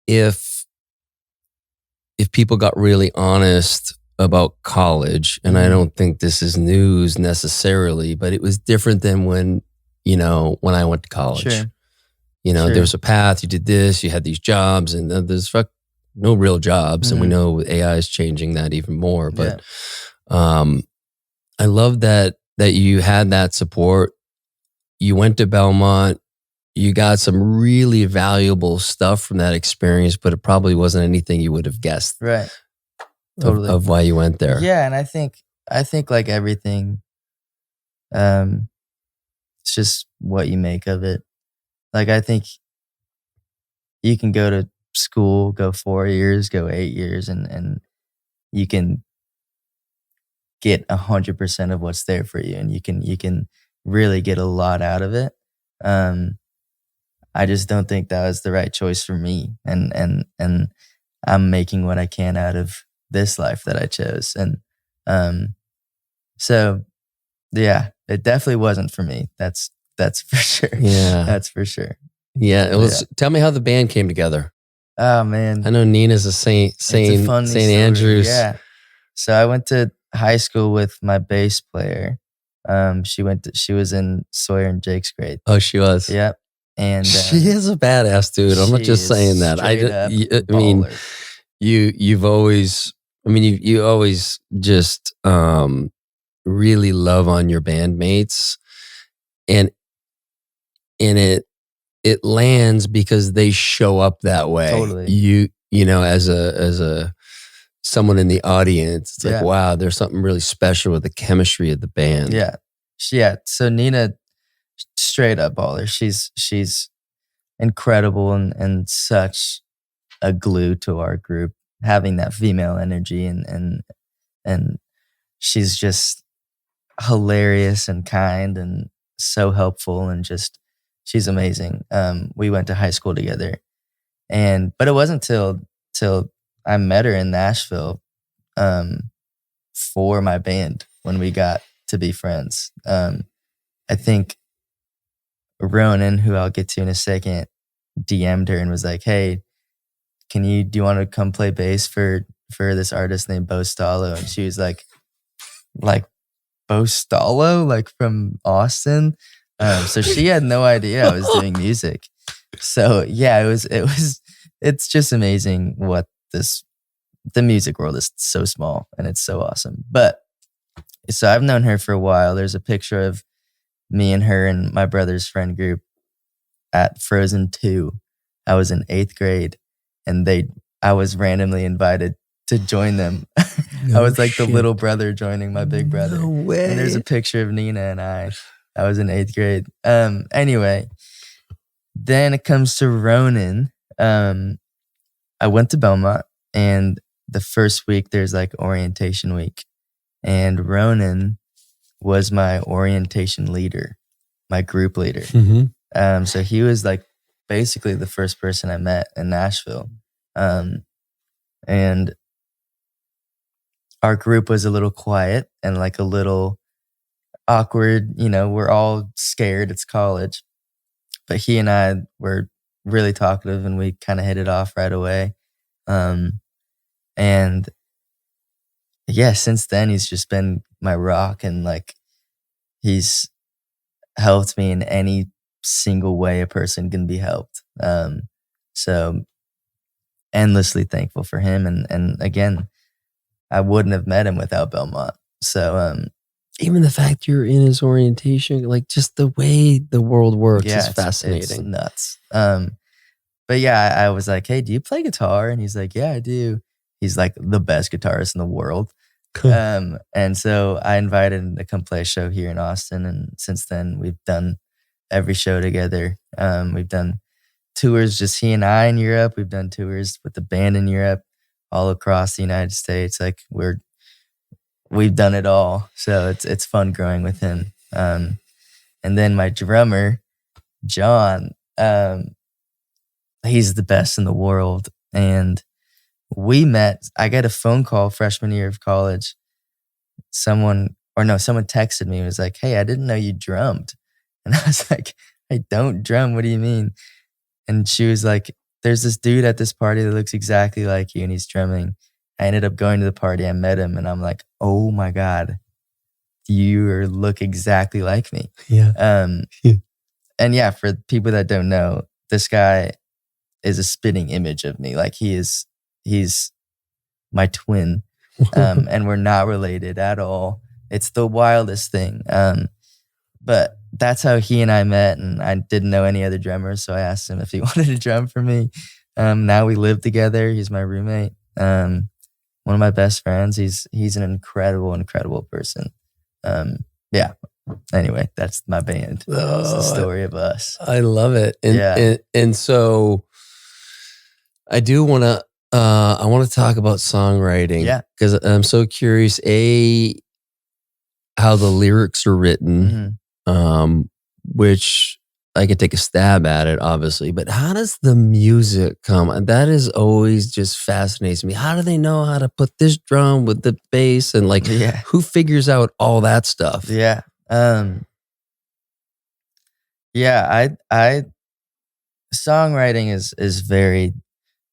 if people got really honest about college, and I don't think this is news necessarily, but it was different than when I went to college. Sure. There was a path, you did this, you had these jobs, and there's no real jobs. And we know AI is changing that even more. But I love that you had that support. You went to Belmont, you got some really valuable stuff from that experience, but it probably wasn't anything you would have guessed. Right. Totally. Of why you went there. Yeah. And I think like everything, it's just what you make of it. Like, I think you can go to school, go 4 years, go 8 years, and you can get 100% of what's there for you, and you can really get a lot out of it. I just don't think that was the right choice for me, and I'm making what I can out of this life that I chose, and so yeah, it definitely wasn't for me. That's for sure. Yeah, that's for sure. Yeah, it was. Tell me how the band came together. Oh man, I know Nina's a Saint Andrews. Yeah. So I went to high school with my bass player. She was in Sawyer and Jake's grade. Oh, she was. Yep. And she is a badass dude. I'm not just saying that. I mean, you've always. I mean, you always just really love on your bandmates, and it lands because they show up that way. Totally. You know, as a someone in the audience, it's like, wow, there's something really special with the chemistry of the band. Yeah. Yeah. So Nina, straight up baller. She's incredible and such a glue to our group, having that female energy and she's just hilarious and kind and so helpful and just she's amazing. We went to high school together, but it wasn't till I met her in Nashville for my band when we got to be friends. I think Ronan, who I'll get to in a second, DM'd her and was like, "Hey, do you want to come play bass for this artist named Bo Staloch?" And she was like Bo Staloch, like from Austin. So she had no idea I was doing music. So yeah, it's just amazing what the music world is so small and it's so awesome. But so I've known her for a while. There's a picture of me and her and my brother's friend group at Frozen 2. I was in 8th grade and I was randomly invited to join them. I was like the little brother joining my big brother. No way. And there's a picture of Nina and I was in 8th grade. Anyway, then it comes to Ronan. I went to Belmont, and the first week there's like orientation week, and Ronan was my orientation leader, my group leader. Mm-hmm. So he was like basically the first person I met in Nashville. And our group was a little quiet and like a little awkward. You know, we're all scared. It's college. But he and I were really talkative and we kind of hit it off right away. And yeah, since then he's just been my rock, and like he's helped me in any single way a person can be helped. So endlessly thankful for him. And again, I wouldn't have met him without Belmont. So even the fact you're in his orientation, like just the way the world works is it's fascinating. nuts. But yeah, I was like, hey, do you play guitar? And he's like, yeah, I do. He's like the best guitarist in the world. And so I invited him to come play a show here in Austin. And since then, we've done every show together. We've done tours, just he and I in Europe. We've done tours with the band in Europe, all across the United States. Like we've done it all. So it's fun growing with him. And then my drummer, John, he's the best in the world. And we met, I got a phone call freshman year of college. Someone texted me and was like, hey, I didn't know you drummed. And I was like, I don't drum. What do you mean? And she was like, there's this dude at this party that looks exactly like you and he's drumming. I ended up going to the party. I met him and I'm like, oh my God, you look exactly like me. Yeah. And yeah, for people that don't know, this guy is a spitting image of me. Like he's my twin. And we're not related at all. It's the wildest thing. But that's how he and I met, and I didn't know any other drummers, so I asked him if he wanted to drum for me. Now we live together. He's my roommate. One of my best friends. He's an incredible person. Yeah. Anyway, that's my band. It's the story of us. I love it. And, Yeah. and so I do want to, I want to talk about songwriting. Yeah. Because I'm so curious, how the lyrics are written, which I could take a stab at it, obviously, but how does the music come? That is always just fascinates me. How do they know how to put this drum with the bass and like, who figures out all that stuff? Yeah. I songwriting is very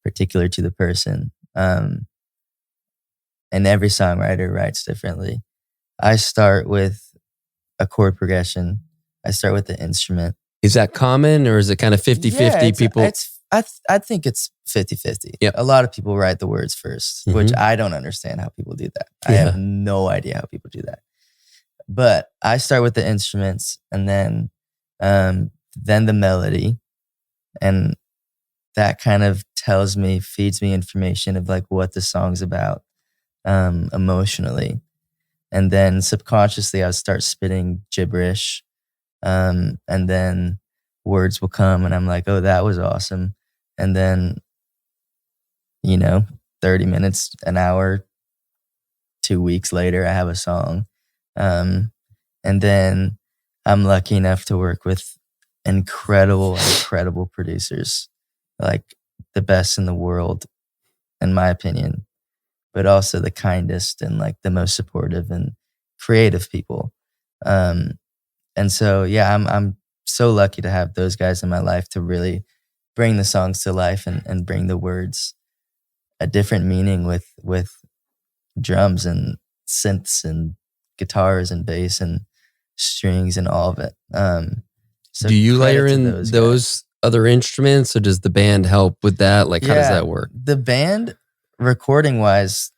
particular to the person. And every songwriter writes differently. I start with a chord progression. I start with the instrument. Is that common or is it kind of 50-50 people? I think it's 50-50. Yep. A lot of people write the words first, which I don't understand how people do that. I have no idea how people do that. But I start with the instruments and then the melody. And that kind of feeds me information of like what the song's about emotionally. And then subconsciously I'll start spitting gibberish. And then words will come and I'm like, oh, that was awesome. And then, 30 minutes, an hour, 2 weeks later, I have a song. And then I'm lucky enough to work with incredible producers, like the best in the world, in my opinion, but also the kindest and like the most supportive and creative people. And so, yeah, I'm so lucky to have those guys in my life to really bring the songs to life and bring the words a different meaning with drums and synths and guitars and bass and strings and all of it. So do you credit layer to in those other instruments, or does the band help with that? Like, how does that work? The band, recording wise,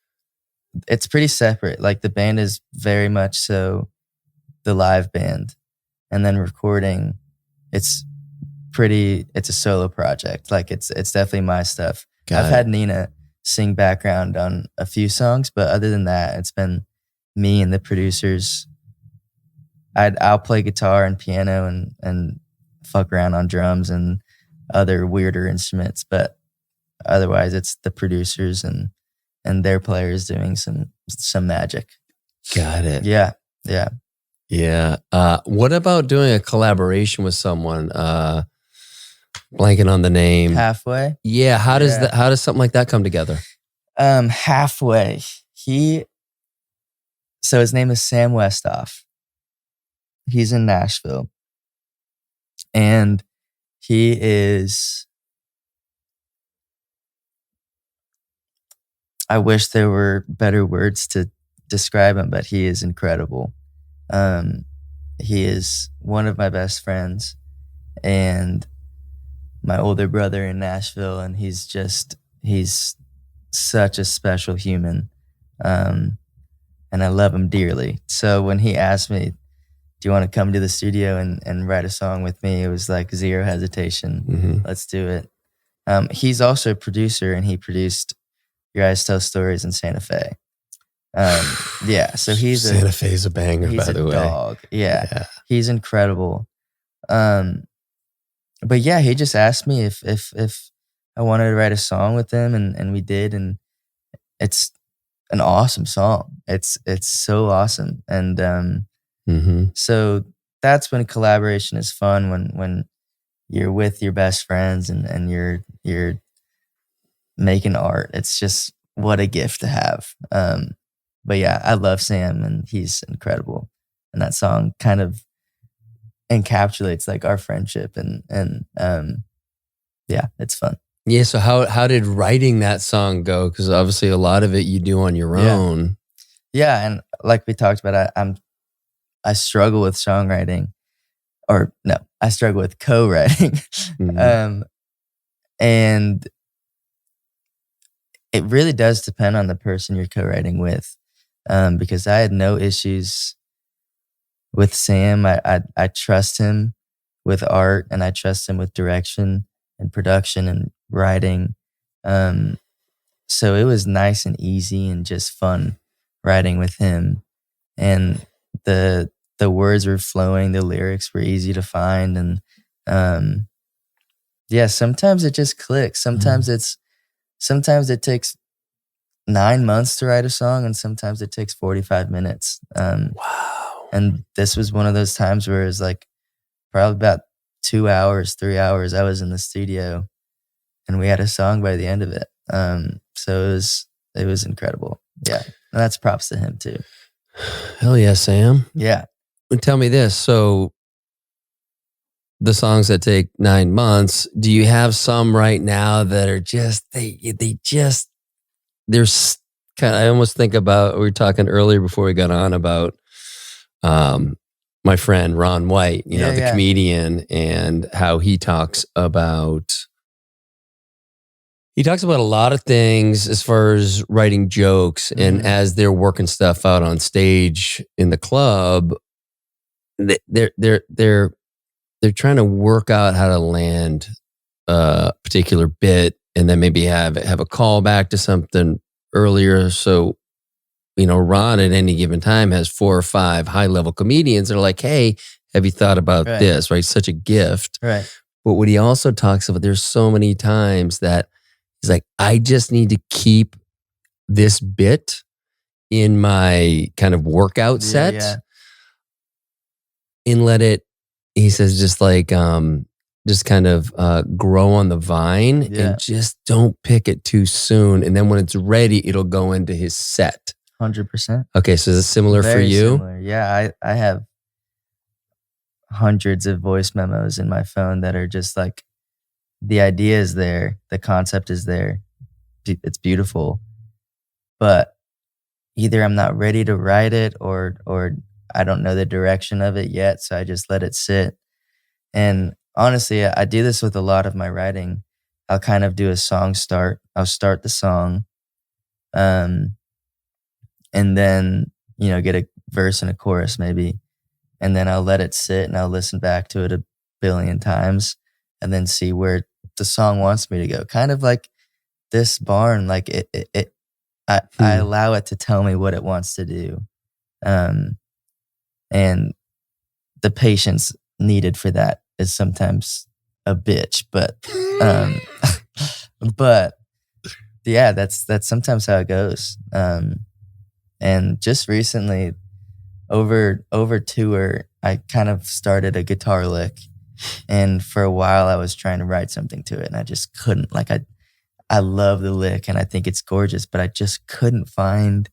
it's pretty separate. Like the band is very much so the live band, and then recording, it's a solo project. Like it's definitely my stuff. I've had Nina sing background on a few songs, but other than that, it's been me and the producers. I'll play guitar and piano and fuck around on drums and other weirder instruments, but otherwise it's the producers and their players doing some magic. Got it. Yeah. What about doing a collaboration with someone? blanking on the name. Halfway. Yeah. How does something like that come together? Halfway. So his name is Sam Westoff. He's in Nashville. And he is, I wish there were better words to describe him, but he is incredible. He is one of my best friends and my older brother in Nashville, and he's such a special human. And I love him dearly. So when he asked me, do you want to come to the studio and write a song with me? It was like zero hesitation. Mm-hmm. Let's do it. He's also a producer, and he produced Your Eyes Tell Stories in Santa Fe. Yeah, so Santa Fe's a banger, he's by the way. Dog. Yeah, he's incredible. But yeah, he just asked me if I wanted to write a song with him, and we did, and it's an awesome song. It's so awesome, and mm-hmm. So that's when collaboration is fun, when you're with your best friends and you're making art. It's just what a gift to have. But yeah, I love Sam, and he's incredible. And that song kind of encapsulates like our friendship, and yeah, it's fun. Yeah. So how did writing that song go? Because obviously a lot of it you do on your own. Yeah, and like we talked about, I struggle with songwriting, or no, I struggle with co-writing. Mm-hmm. And it really does depend on the person you're co-writing with. Because I had no issues with Sam. I trust him with art, and I trust him with direction and production and writing. So it was nice and easy and just fun writing with him. And the words were flowing, the lyrics were easy to find, and yeah, sometimes it just clicks. Sometimes it takes 9 months to write a song, and sometimes it takes 45 minutes. Wow. And this was one of those times where it was like probably about 2 hours, 3 hours. I was in the studio, and we had a song by the end of it. So it was incredible. Yeah, and that's props to him too. Hell yeah, Sam. Yeah. And tell me this. So the songs that take 9 months, do you have some right now that are just, there's kind of, I almost think about, we were talking earlier before we got on about my friend Ron White, the comedian, and how he talks about a lot of things as far as writing jokes. Mm-hmm. And as they're working stuff out on stage in the club, they're trying to work out how to land a particular bit, and then maybe have a callback to something earlier. So, Ron at any given time has 4 or 5 high-level comedians that are like, hey, have you thought about this? Right? Such a gift. Right. But what he also talks about, there's so many times that he's like, I just need to keep this bit in my kind of workout set and let it, he says, just like, just kind of grow on the vine and just don't pick it too soon. And then when it's ready, it'll go into his set. 100%. Okay, so is it similar for you? Similar. Yeah, I have hundreds of voice memos in my phone that are just like, the idea is there, the concept is there, it's beautiful, but either I'm not ready to write it, or I don't know the direction of it yet, so I just let it sit. And honestly, I do this with a lot of my writing. I'll kind of do a song start. I'll start the song, and then, get a verse and a chorus maybe. And then I'll let it sit, and I'll listen back to it a billion times, and then see where the song wants me to go. Kind of like this barn, like I allow it to tell me what it wants to do. And the patience needed for that is sometimes a bitch, but but yeah, that's sometimes how it goes. And just recently over tour, I kind of started a guitar lick, And for a while I was trying to write something to it and I just couldn't. Like I love the lick and I think it's gorgeous, but I just couldn't find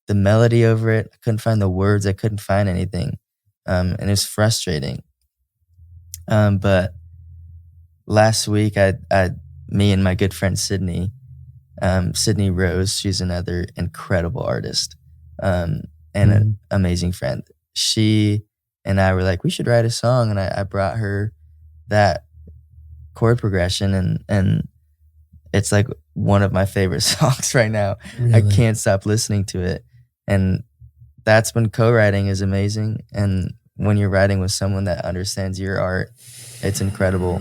the melody over it. I couldn't find the words. I couldn't find anything. And it was frustrating. But last week, me and my good friend Sydney Rose, she's another incredible artist, and an amazing friend. She and I were like, we should write a song, and I brought her that chord progression, and it's like one of my favorite songs right now. Really? I can't stop listening to it, and that's when co-writing is amazing. And when you're writing with someone that understands your art, it's incredible.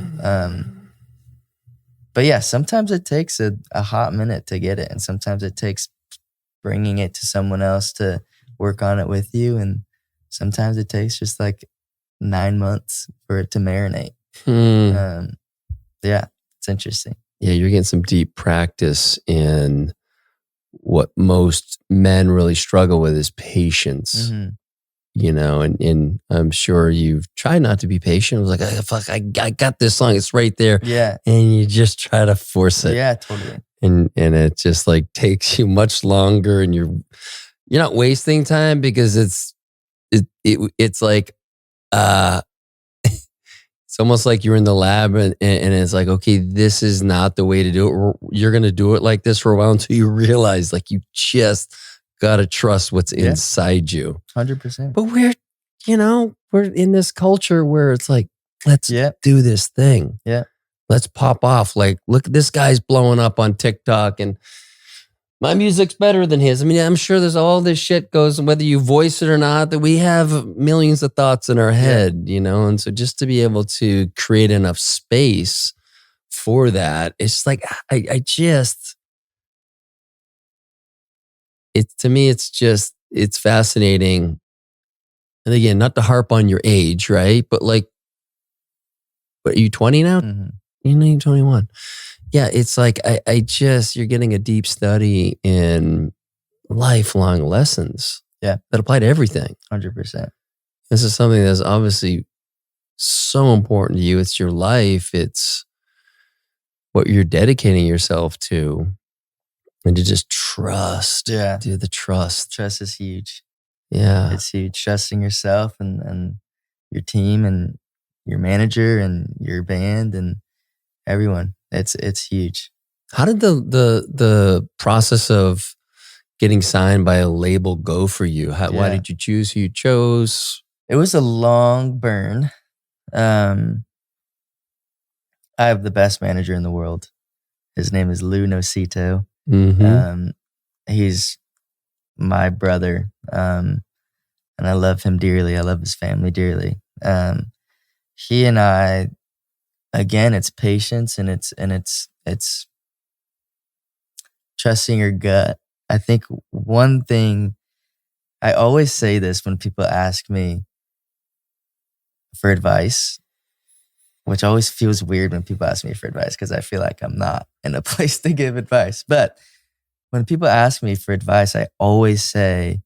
But yeah, sometimes it takes a hot minute to get it. And sometimes it takes bringing it to someone else to work on it with you. And sometimes it takes just like 9 months for it to marinate. Yeah, it's interesting. Yeah, you're getting some deep practice in what most men really struggle with is patience. Mm-hmm. You know, and I'm sure you've tried not to be patient. It was like, oh, fuck, I got this song. It's right there. Yeah. And you just try to force it. Yeah, totally. And it just like takes you much longer and you're not wasting time because it's like, it's almost like you're in the lab and it's like, okay, this is not the way to do it. You're going to do it like this for a while until you realize like you just got to trust what's inside you. 100%. But we're in this culture where it's like, let's do this thing. Yeah. Let's pop off. Like, look, this guy's blowing up on TikTok and my music's better than his. I mean, I'm sure there's all this shit goes, whether you voice it or not, that we have millions of thoughts in our head, And so just to be able to create enough space for that, it's like, to me, it's fascinating. And again, not to harp on your age, right? But like, what, are you 20 now? Mm-hmm. You're 21. Yeah, it's like, you're getting a deep study in lifelong lessons. Yeah. That apply to everything. 100%. This is something that's obviously so important to you. It's your life. It's what you're dedicating yourself to. And to just trust. Yeah. Dude, the trust. Trust is huge. Yeah. It's huge. Trusting yourself and your team and your manager and your band and everyone. It's huge. How did the process of getting signed by a label go for you? Why did you choose who you chose? It was a long burn. I have the best manager in the world. His name is Lou Nocito. Mm-hmm. He's my brother, and I love him dearly. I love his family dearly. He and I, again, it's patience and it's trusting your gut. I think one thing, I always say this when people ask me for advice, which always feels weird when people ask me for advice because I feel like I'm not in a place to give advice. But when people ask me for advice, I always say,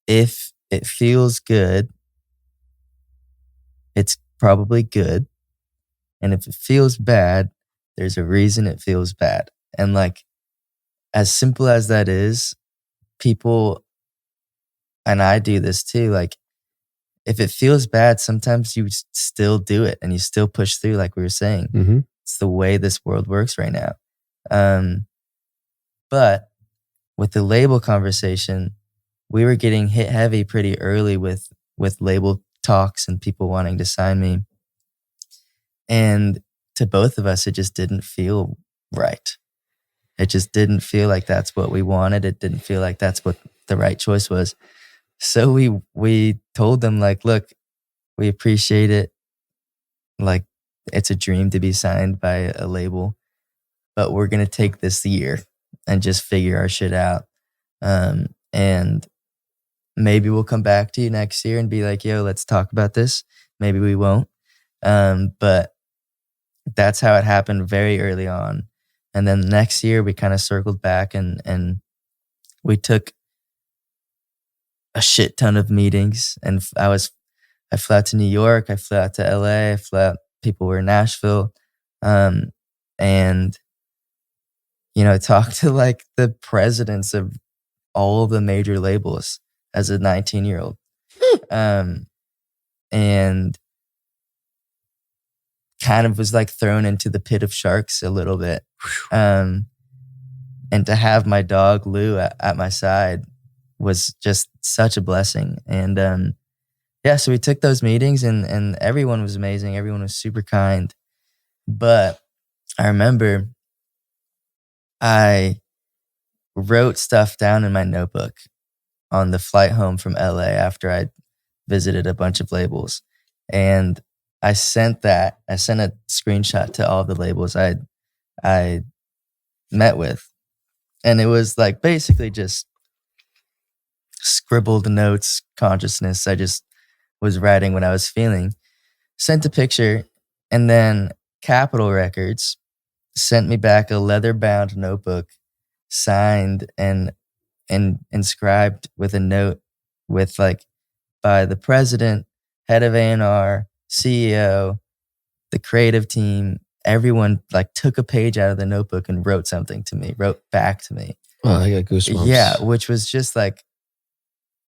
if it feels good, it's probably good. And if it feels bad, there's a reason it feels bad. And like, as simple as that is, people, and I do this too, like, if it feels bad, sometimes you still do it and you still push through, like we were saying. Mm-hmm. It's the way this world works right now. But with the label conversation, we were getting hit heavy pretty early with label talks and people wanting to sign me. And to both of us, it just didn't feel right. It just didn't feel like that's what we wanted. It didn't feel like that's what the right choice was. So we told them, like, look, we appreciate it. Like, it's a dream to be signed by a label, but we're going to take this year and just figure our shit out. And maybe we'll come back to you next year and be like, yo, let's talk about this. Maybe we won't. But that's how it happened very early on. And then next year we kind of circled back and we took a shit ton of meetings, and I was I flew out to New York, I flew out to LA, I flew out, people were in Nashville. And, talked to like the presidents of all the major labels as a 19-year-old. And kind of was like thrown into the pit of sharks a little bit. And to have my dog Lou at my side was just such a blessing. And so we took those meetings and everyone was amazing. Everyone was super kind. But I remember I wrote stuff down in my notebook on the flight home from LA after I visited a bunch of labels. And I sent a screenshot to all the labels I met with. And it was like basically just scribbled notes, consciousness. I just was writing what I was feeling. Sent a picture, and then Capitol Records sent me back a leather-bound notebook, signed and inscribed with a note with like by the president, head of A&R, CEO, the creative team. Everyone like took a page out of the notebook and wrote back to me. Oh, I got goosebumps. Yeah, which was just like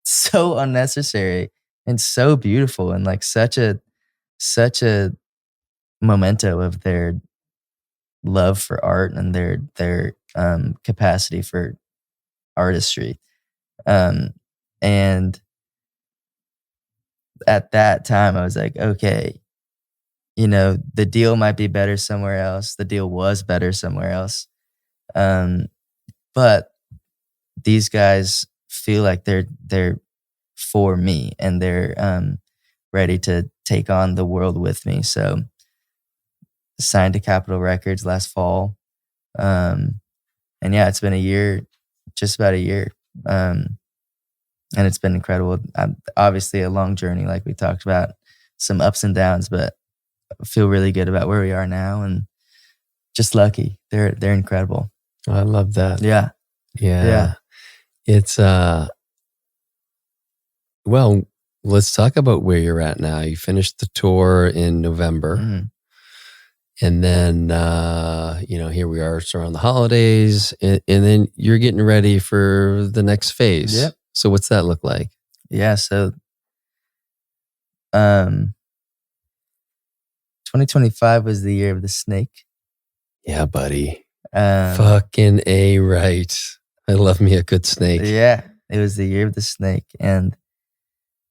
so unnecessary and so beautiful, and like such a memento of their love for art and their capacity for artistry. And at that time I was like, okay, the deal might be better somewhere else. The deal was better somewhere else. But these guys feel like they're for me, and they're ready to take on the world with me. So signed to Capitol Records last fall. And yeah, it's been a year, just about a year. And it's been incredible. Obviously a long journey, like we talked about, some ups and downs, but I feel really good about where we are now, and just lucky. They're incredible. Oh, I love that. Yeah. It's well, let's talk about where you're at now. You finished the tour in November. Mm-hmm. And then, here we are around the holidays, and then you're getting ready for the next phase. Yep. So what's that look like? Yeah. So, 2025 was the year of the snake. Yeah, buddy. Fucking A right. I love me a good snake. Yeah. It was the year of the snake. And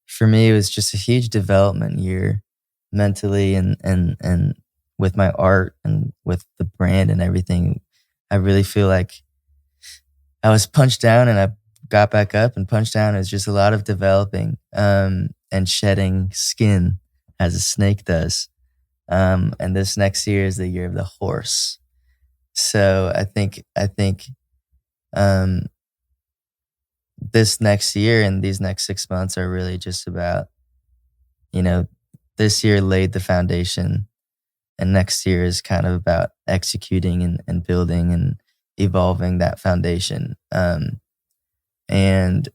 for me, it was just a huge development year mentally and with my art and with the brand and everything. I really feel like I was punched down and I got back up and punched down. It was just a lot of developing and shedding skin as a snake does. And this next year is the year of the horse. So I think this next year and these next 6 months are really just about, this year laid the foundation, and next year is kind of about executing and building and evolving that foundation. And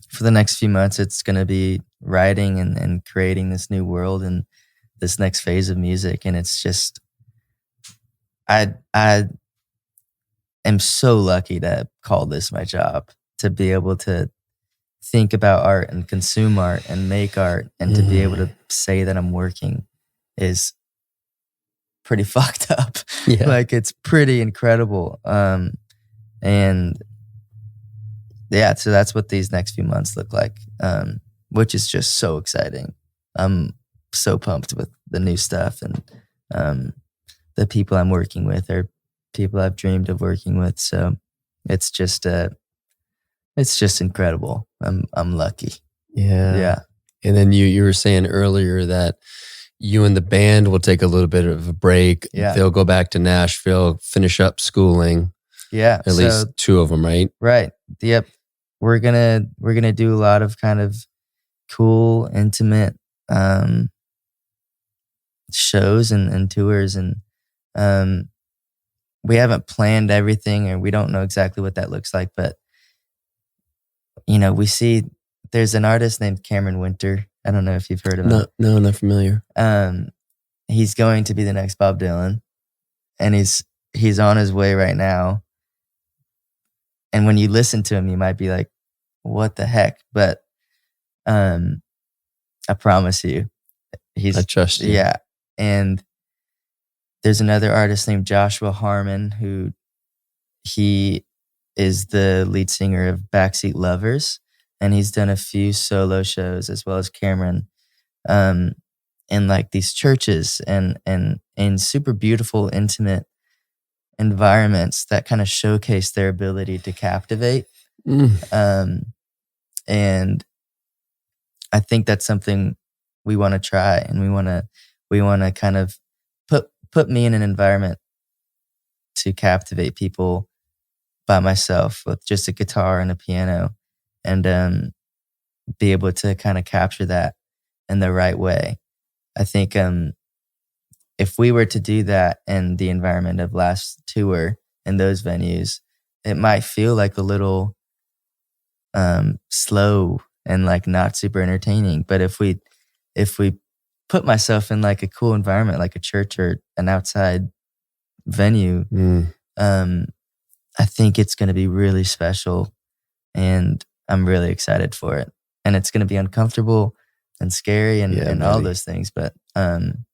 for the next few months, it's going to be writing and creating this new world and this next phase of music. And it's just, I am so lucky to call this my job, to be able to think about art and consume art and make art, and to be able to say that I'm working is pretty fucked up. Yeah. Like, it's pretty incredible. And yeah, so that's what these next few months look like, which is just so exciting. I'm so pumped with the new stuff, and the people I'm working with are people I've dreamed of working with. So it's just incredible. I'm lucky. Yeah. And then you were saying earlier that you and the band will take a little bit of a break. Yeah. They'll go back to Nashville, finish up schooling. Yeah. At least two of them, right? Right. Yep. We're gonna do a lot of kind of cool, intimate shows and tours, and we haven't planned everything, or we don't know exactly what that looks like, but we see there's an artist named Cameron Winter. I don't know if you've heard of him. No, not familiar. He's going to be the next Bob Dylan, and he's on his way right now. And when you listen to him, you might be like, "What the heck?" But I promise you, I trust you. Yeah, and there's another artist named Joshua Harmon who he is the lead singer of Backseat Lovers, and he's done a few solo shows as well as Cameron, in like these churches and in super beautiful, intimate environments that kind of showcase their ability to captivate. And I think that's something we want to try, and we want to kind of put me in an environment to captivate people by myself with just a guitar and a piano, and be able to kind of capture that in the right way. I think if we were to do that in the environment of last tour in those venues, it might feel like a little slow and like not super entertaining. But if we put myself in like a cool environment, like a church or an outside venue, I think it's going to be really special, and I'm really excited for it. And it's going to be uncomfortable and scary and all those things, but I'm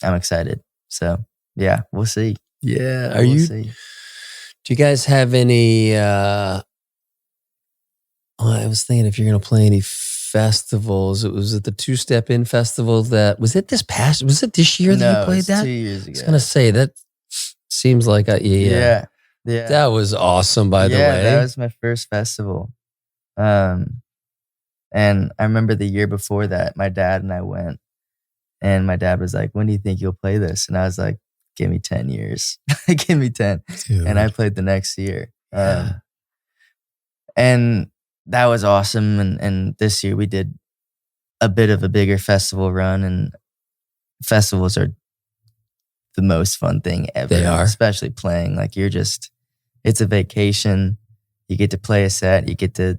excited. So yeah, we'll see. Yeah. See. Do you guys have any, I was thinking if you're going to play any festivals, it was at the Two Step In Festival was it this year that you played that? 2 years ago. I was going to say that seems like, yeah. That was awesome, by the way. Yeah, that was my first festival. And I remember the year before that, my dad and I went, and my dad was like, "When do you think you'll play this?" And I was like, "Give me 10 years. Give me 10. Dude. And I played the next year. And that was awesome. And this year we did a bit of a bigger festival run, and festivals are the most fun thing ever. They are. Especially playing. Like it's a vacation. You get to play a set. You get to,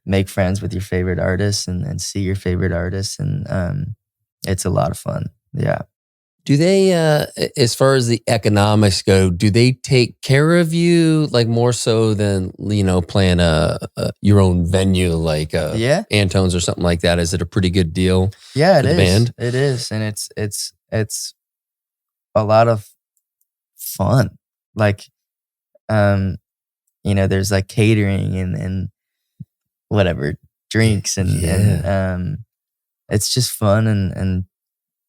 make friends with your favorite artists and see your favorite artists. And it's a lot of fun. Yeah. Do they, as far as the economics go, do they take care of you like more so than, playing your own venue like Antone's or something like that? Is it a pretty good deal? Yeah, it is. Band? It is. And it's a lot of fun. Like, there's like catering and whatever, drinks and it's just fun and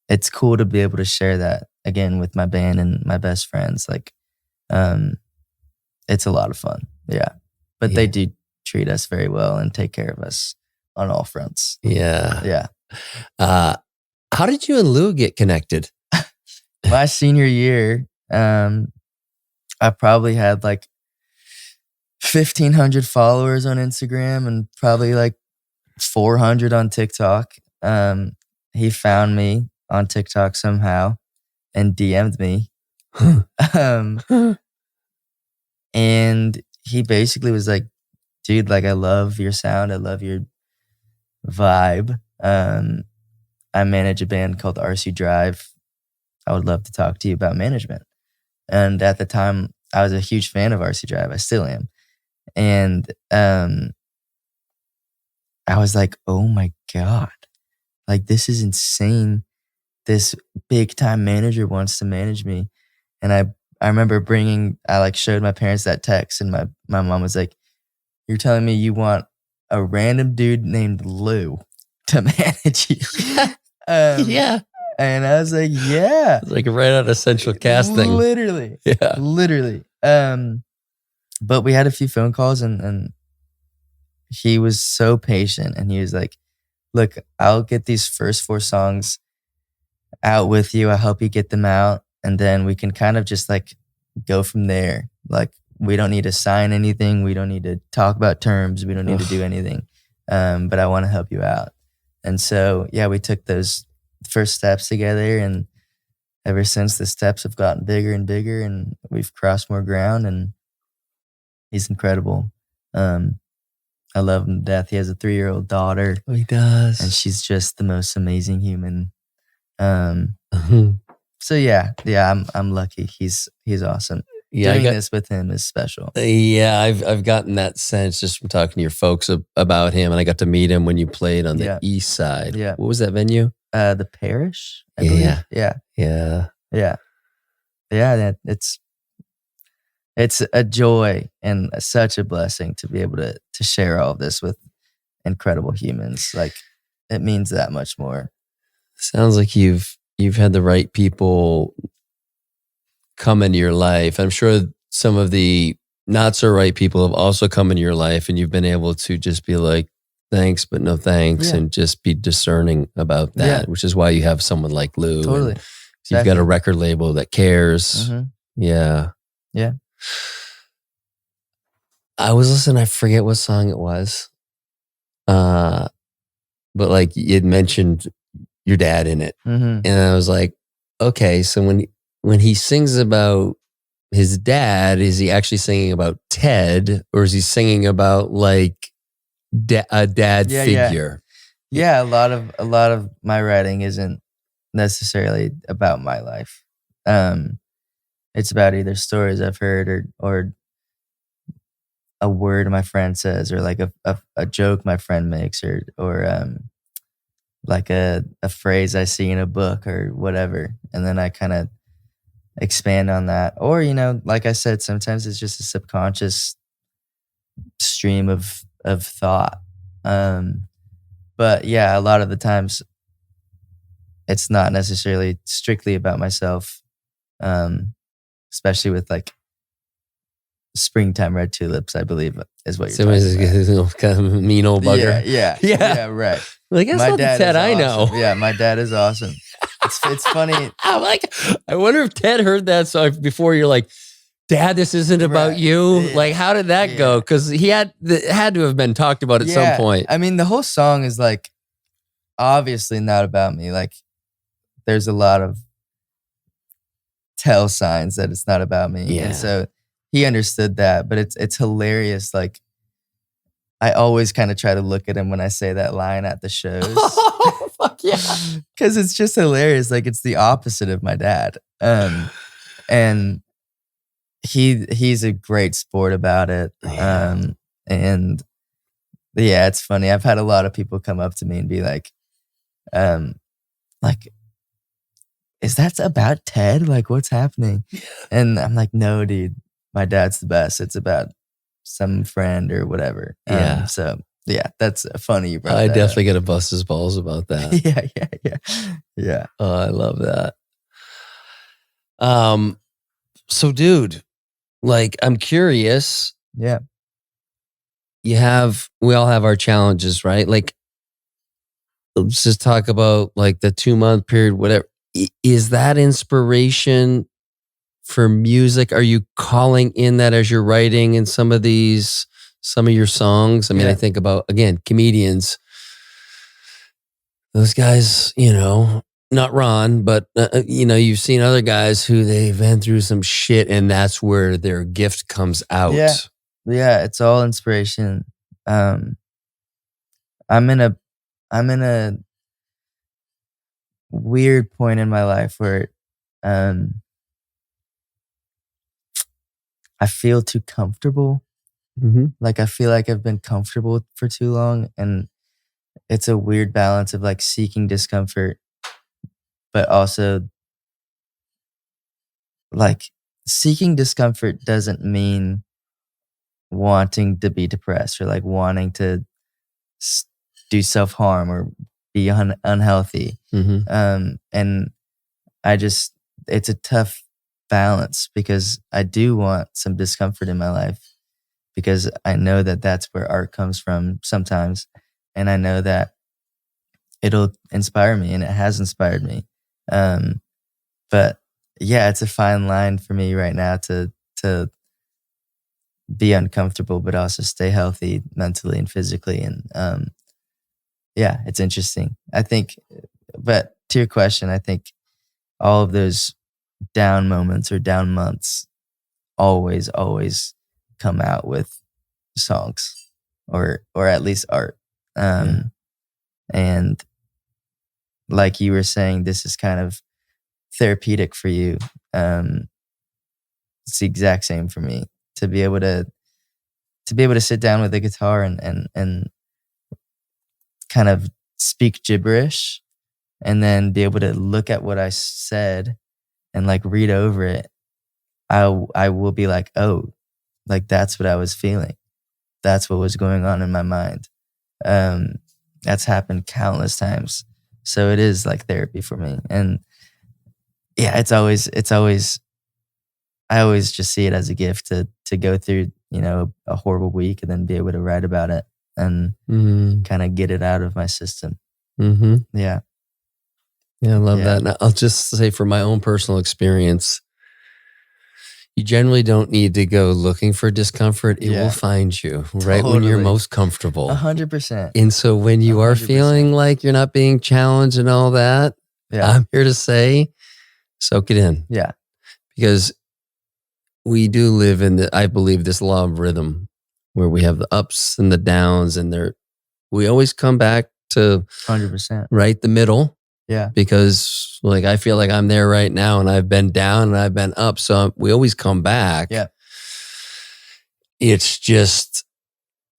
it's cool to be able to share that again with my band and my best friends. Like, it's a lot of fun. Yeah. But they do treat us very well and take care of us on all fronts. Yeah. Yeah. How did you and Lou get connected? My senior year, I probably had like 1,500 followers on Instagram and probably like 400 on TikTok. He found me on TikTok somehow and DM'd me. And he basically was like, "Dude, like I love your sound. I love your vibe. I manage a band called RC Drive. I would love to talk to you about management." And at the time, I was a huge fan of RC Drive. I still am. And I was like, "Oh my God, like this is insane. This big time manager wants to manage me." And I remember I like showed my parents that text, and my mom was like, "You're telling me you want a random dude named Lou to manage you?" Yeah. And I was like, "Yeah." It's like right out of Central Casting. Literally. Yeah. Literally. But we had a few phone calls and he was so patient, and he was like, "Look, I'll get these first 4 songs out with you. I'll help you get them out. And then we can kind of just like go from there. Like we don't need to sign anything. We don't need to talk about terms. We don't need to do anything. But I want to help you out." And so, yeah, we took those first steps together, and ever since the steps have gotten bigger and bigger, and we've crossed more ground, and he's incredible. I love him to death. He has a 3-year-old daughter, Oh, he does. and she's just the most amazing human. Mhm. So yeah, I'm lucky. He's awesome. Yeah, Doing this with him is special. Yeah, I've gotten that sense just from talking to your folks about him, and I got to meet him when you played on the east side. Yeah. What was that venue? The Parish, I believe. Yeah. It's a joy and such a blessing to be able to share all of this with incredible humans. Like, it means that much more. Sounds like you've had the right people come into your life. I'm sure some of the not so right people have also come into your life, and you've been able to just be like, thanks, but no thanks, and just be discerning about that, which is why you have someone like Lou. Totally. And you've got a record label that cares. Mm-hmm. Yeah. I was listening, I forget what song it was. But like you'd mentioned your dad in it. Mm-hmm. And I was like, okay, so when he sings about his dad, is he actually singing about Ted, or is he singing about like a dad figure? Yeah, a lot of my writing isn't necessarily about my life. It's about either stories I've heard or a word my friend says, or like a joke my friend makes, or like a phrase I see in a book or whatever. And then I kind of expand on that. Or, like I said, sometimes it's just a subconscious stream of thought. But yeah, a lot of the times it's not necessarily strictly about myself. Especially with like Springtime Red Tulips, I believe is what you're talking about. Kind of mean old bugger. Yeah, right. Like, that's not the Ted I know. Yeah, my dad is awesome. It's funny. I'm like, I wonder if Ted heard that song before. You're like, Dad, this isn't about you. Yeah. Like, how did that go? Because he had to have been talked about at some point. I mean, the whole song is like obviously not about me. Like, there's a lot of tell signs that it's not about me. Yeah. And so he understood that, but it's hilarious. Like, I always kind of try to look at him when I say that line at the shows. Oh, fuck yeah. Because it's just hilarious. Like, it's the opposite of my dad. And he's a great sport about it. And yeah, it's funny. I've had a lot of people come up to me and be like, is that about Ted? Like, what's happening? And I'm like, no, dude, my dad's the best. It's about some friend or whatever. So yeah, that's funny. You brought I that definitely up. got to bust his balls about that. Yeah. Oh, I love that. So dude, like, I'm curious. Yeah. We all have our challenges, right? Like, let's just talk about like the 2-month period, whatever. Is that inspiration for music? Are you calling in that as you're writing in some of your songs? I mean, I think about, again, comedians, those guys, not Ron, but you've seen other guys who they've been through some shit, and that's where their gift comes out. Yeah, it's all inspiration. I'm in a weird point in my life where I feel too comfortable. Mm-hmm. Like, I feel like I've been comfortable for too long, and it's a weird balance of like seeking discomfort, but also like seeking discomfort doesn't mean wanting to be depressed or like wanting to do self-harm or be unhealthy. Mm-hmm. And it's a tough balance because I do want some discomfort in my life because I know that that's where art comes from sometimes. And I know that it'll inspire me, and it has inspired me. But yeah, it's a fine line for me right now to be uncomfortable, but also stay healthy mentally and physically. And yeah, it's interesting. I think, but to your question, I think all of those down moments or down months always come out with songs. or at least art. And like you were saying, this is kind of therapeutic for you. It's the exact same for me, to be able to sit down with a guitar and kind of speak gibberish, and then be able to look at what I said and like read over it. I will be like, oh, like that's what I was feeling. That's what was going on in my mind. That's happened countless times. So it is like therapy for me. And yeah, it's always I always just see it as a gift to go through, a horrible week and then be able to write about it and kind of get it out of my system. Yeah. Yeah, I love that. And I'll just say, for my own personal experience, you generally don't need to go looking for discomfort. It will find you right when you're most comfortable. 100%. And so when you are 100%. Feeling like you're not being challenged and all that, I'm here to say, soak it in. Yeah. Because we do live in I believe, this law of rhythm, where we have the ups and the downs, and we always come back to 100%. Right the middle. Yeah. Because like I feel like I'm there right now, and I've been down and I've been up. So we always come back. Yeah. It's just,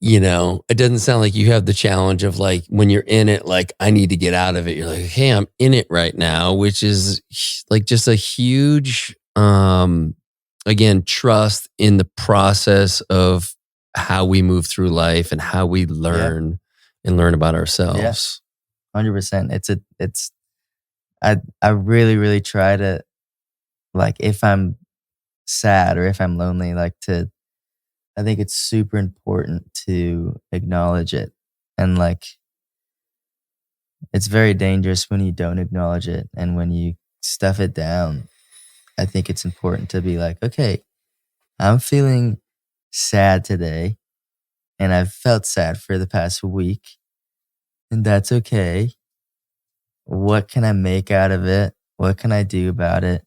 it doesn't sound like you have the challenge of like when you're in it, like I need to get out of it. You're like, hey, I'm in it right now, which is like just a huge, again, trust in the process of how we move through life and how we learn and learn about ourselves. 100%. I really, really try to, like, if I'm sad or if I'm lonely, I think it's super important to acknowledge it. And like, it's very dangerous when you don't acknowledge it and when you stuff it down. I think it's important to be like, okay, I'm feeling sad today, and I've felt sad for the past week, and that's okay. What can I make out of it? What can I do about it?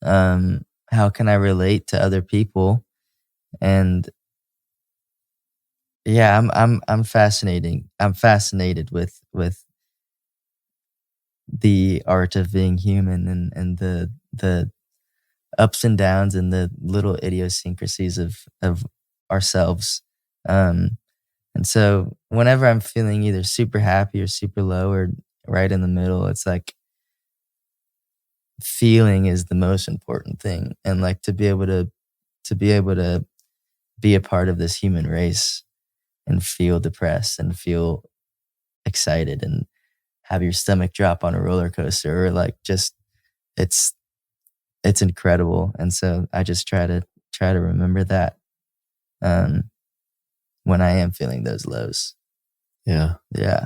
How can I relate to other people? And yeah, I'm fascinated with the art of being human and the ups and downs and the little idiosyncrasies of ourselves. And so whenever I'm feeling either super happy or super low or right in the middle, it's like feeling is the most important thing. And like to be able to be a part of this human race and feel depressed and feel excited and have your stomach drop on a roller coaster, or like just it's incredible. And so I just try to remember that when I am feeling those lows. Yeah. Yeah.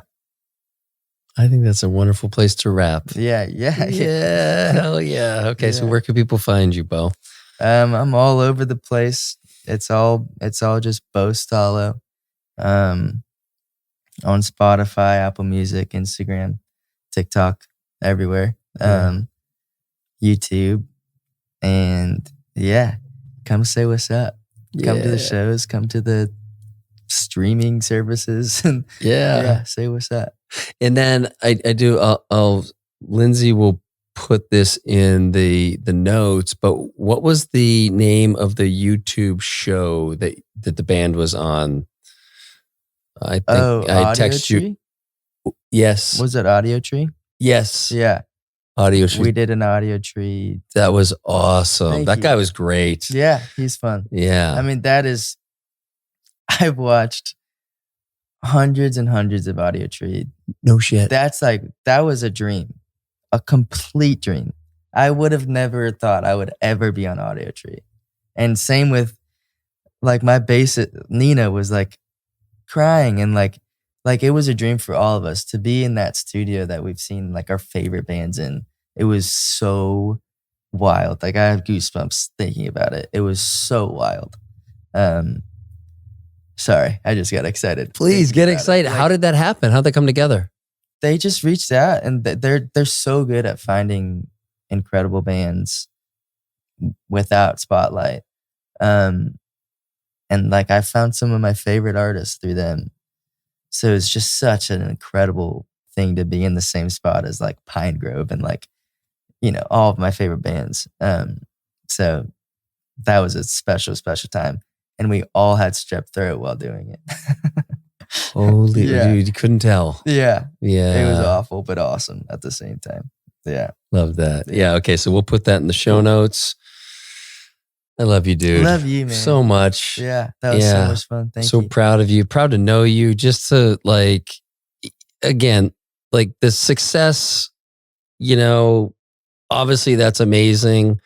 I think that's a wonderful place to wrap. Yeah. Hell yeah. Okay, so where can people find you, Bo? I'm all over the place. It's all just Bo Staloch. On Spotify, Apple Music, Instagram, TikTok, everywhere. YouTube. And come say what's up. Come to the shows, come to the streaming services, and say what's up. And then I do. Lindsay will put this in the notes. But what was the name of the YouTube show that the band was on? I think I text you. Yes. Was it Audio Tree? Yes. Yeah. Audio Tree. We did an Audio Tree. That was awesome. That guy was great. Yeah, he's fun. Yeah. I mean, I've watched hundreds and hundreds of Audio Tree. No shit. That was a dream. A complete dream. I would have never thought I would ever be on Audio Tree. And same with like my bass, Nina, was like crying, and like it was a dream for all of us to be in that studio that we've seen like our favorite bands in. It was so wild. Like I have goosebumps thinking about it. It was so wild. Sorry, I just got excited. Please get excited. Like, how did that happen? How'd they come together? They just reached out, and they're so good at finding incredible bands without spotlight. And like I found some of my favorite artists through them. So it's just such an incredible thing to be in the same spot as like Pine Grove and like, all of my favorite bands. So that was a special, special time. And we all had strep throat while doing it. Holy Yeah. dude, you couldn't tell. Yeah. Yeah. It was awful, but awesome at the same time. Yeah. Love that. Yeah. Okay. So we'll put that in the show notes. I love you, dude. Love you, man. So much. Yeah. That was so much fun. Thank you. So proud of you. Proud to know you. Just to like, again, like the success, obviously that's amazing.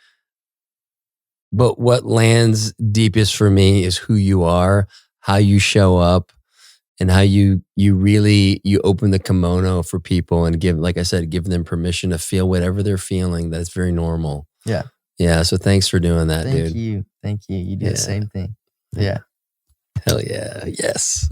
But what lands deepest for me is who you are, how you show up, and how you really open the kimono for people and give, like I said, give them permission to feel whatever they're feeling. That's very normal. Yeah. Yeah. So thanks for doing that, dude. Thank you. You do the same thing. Yeah. Hell yeah. Yes.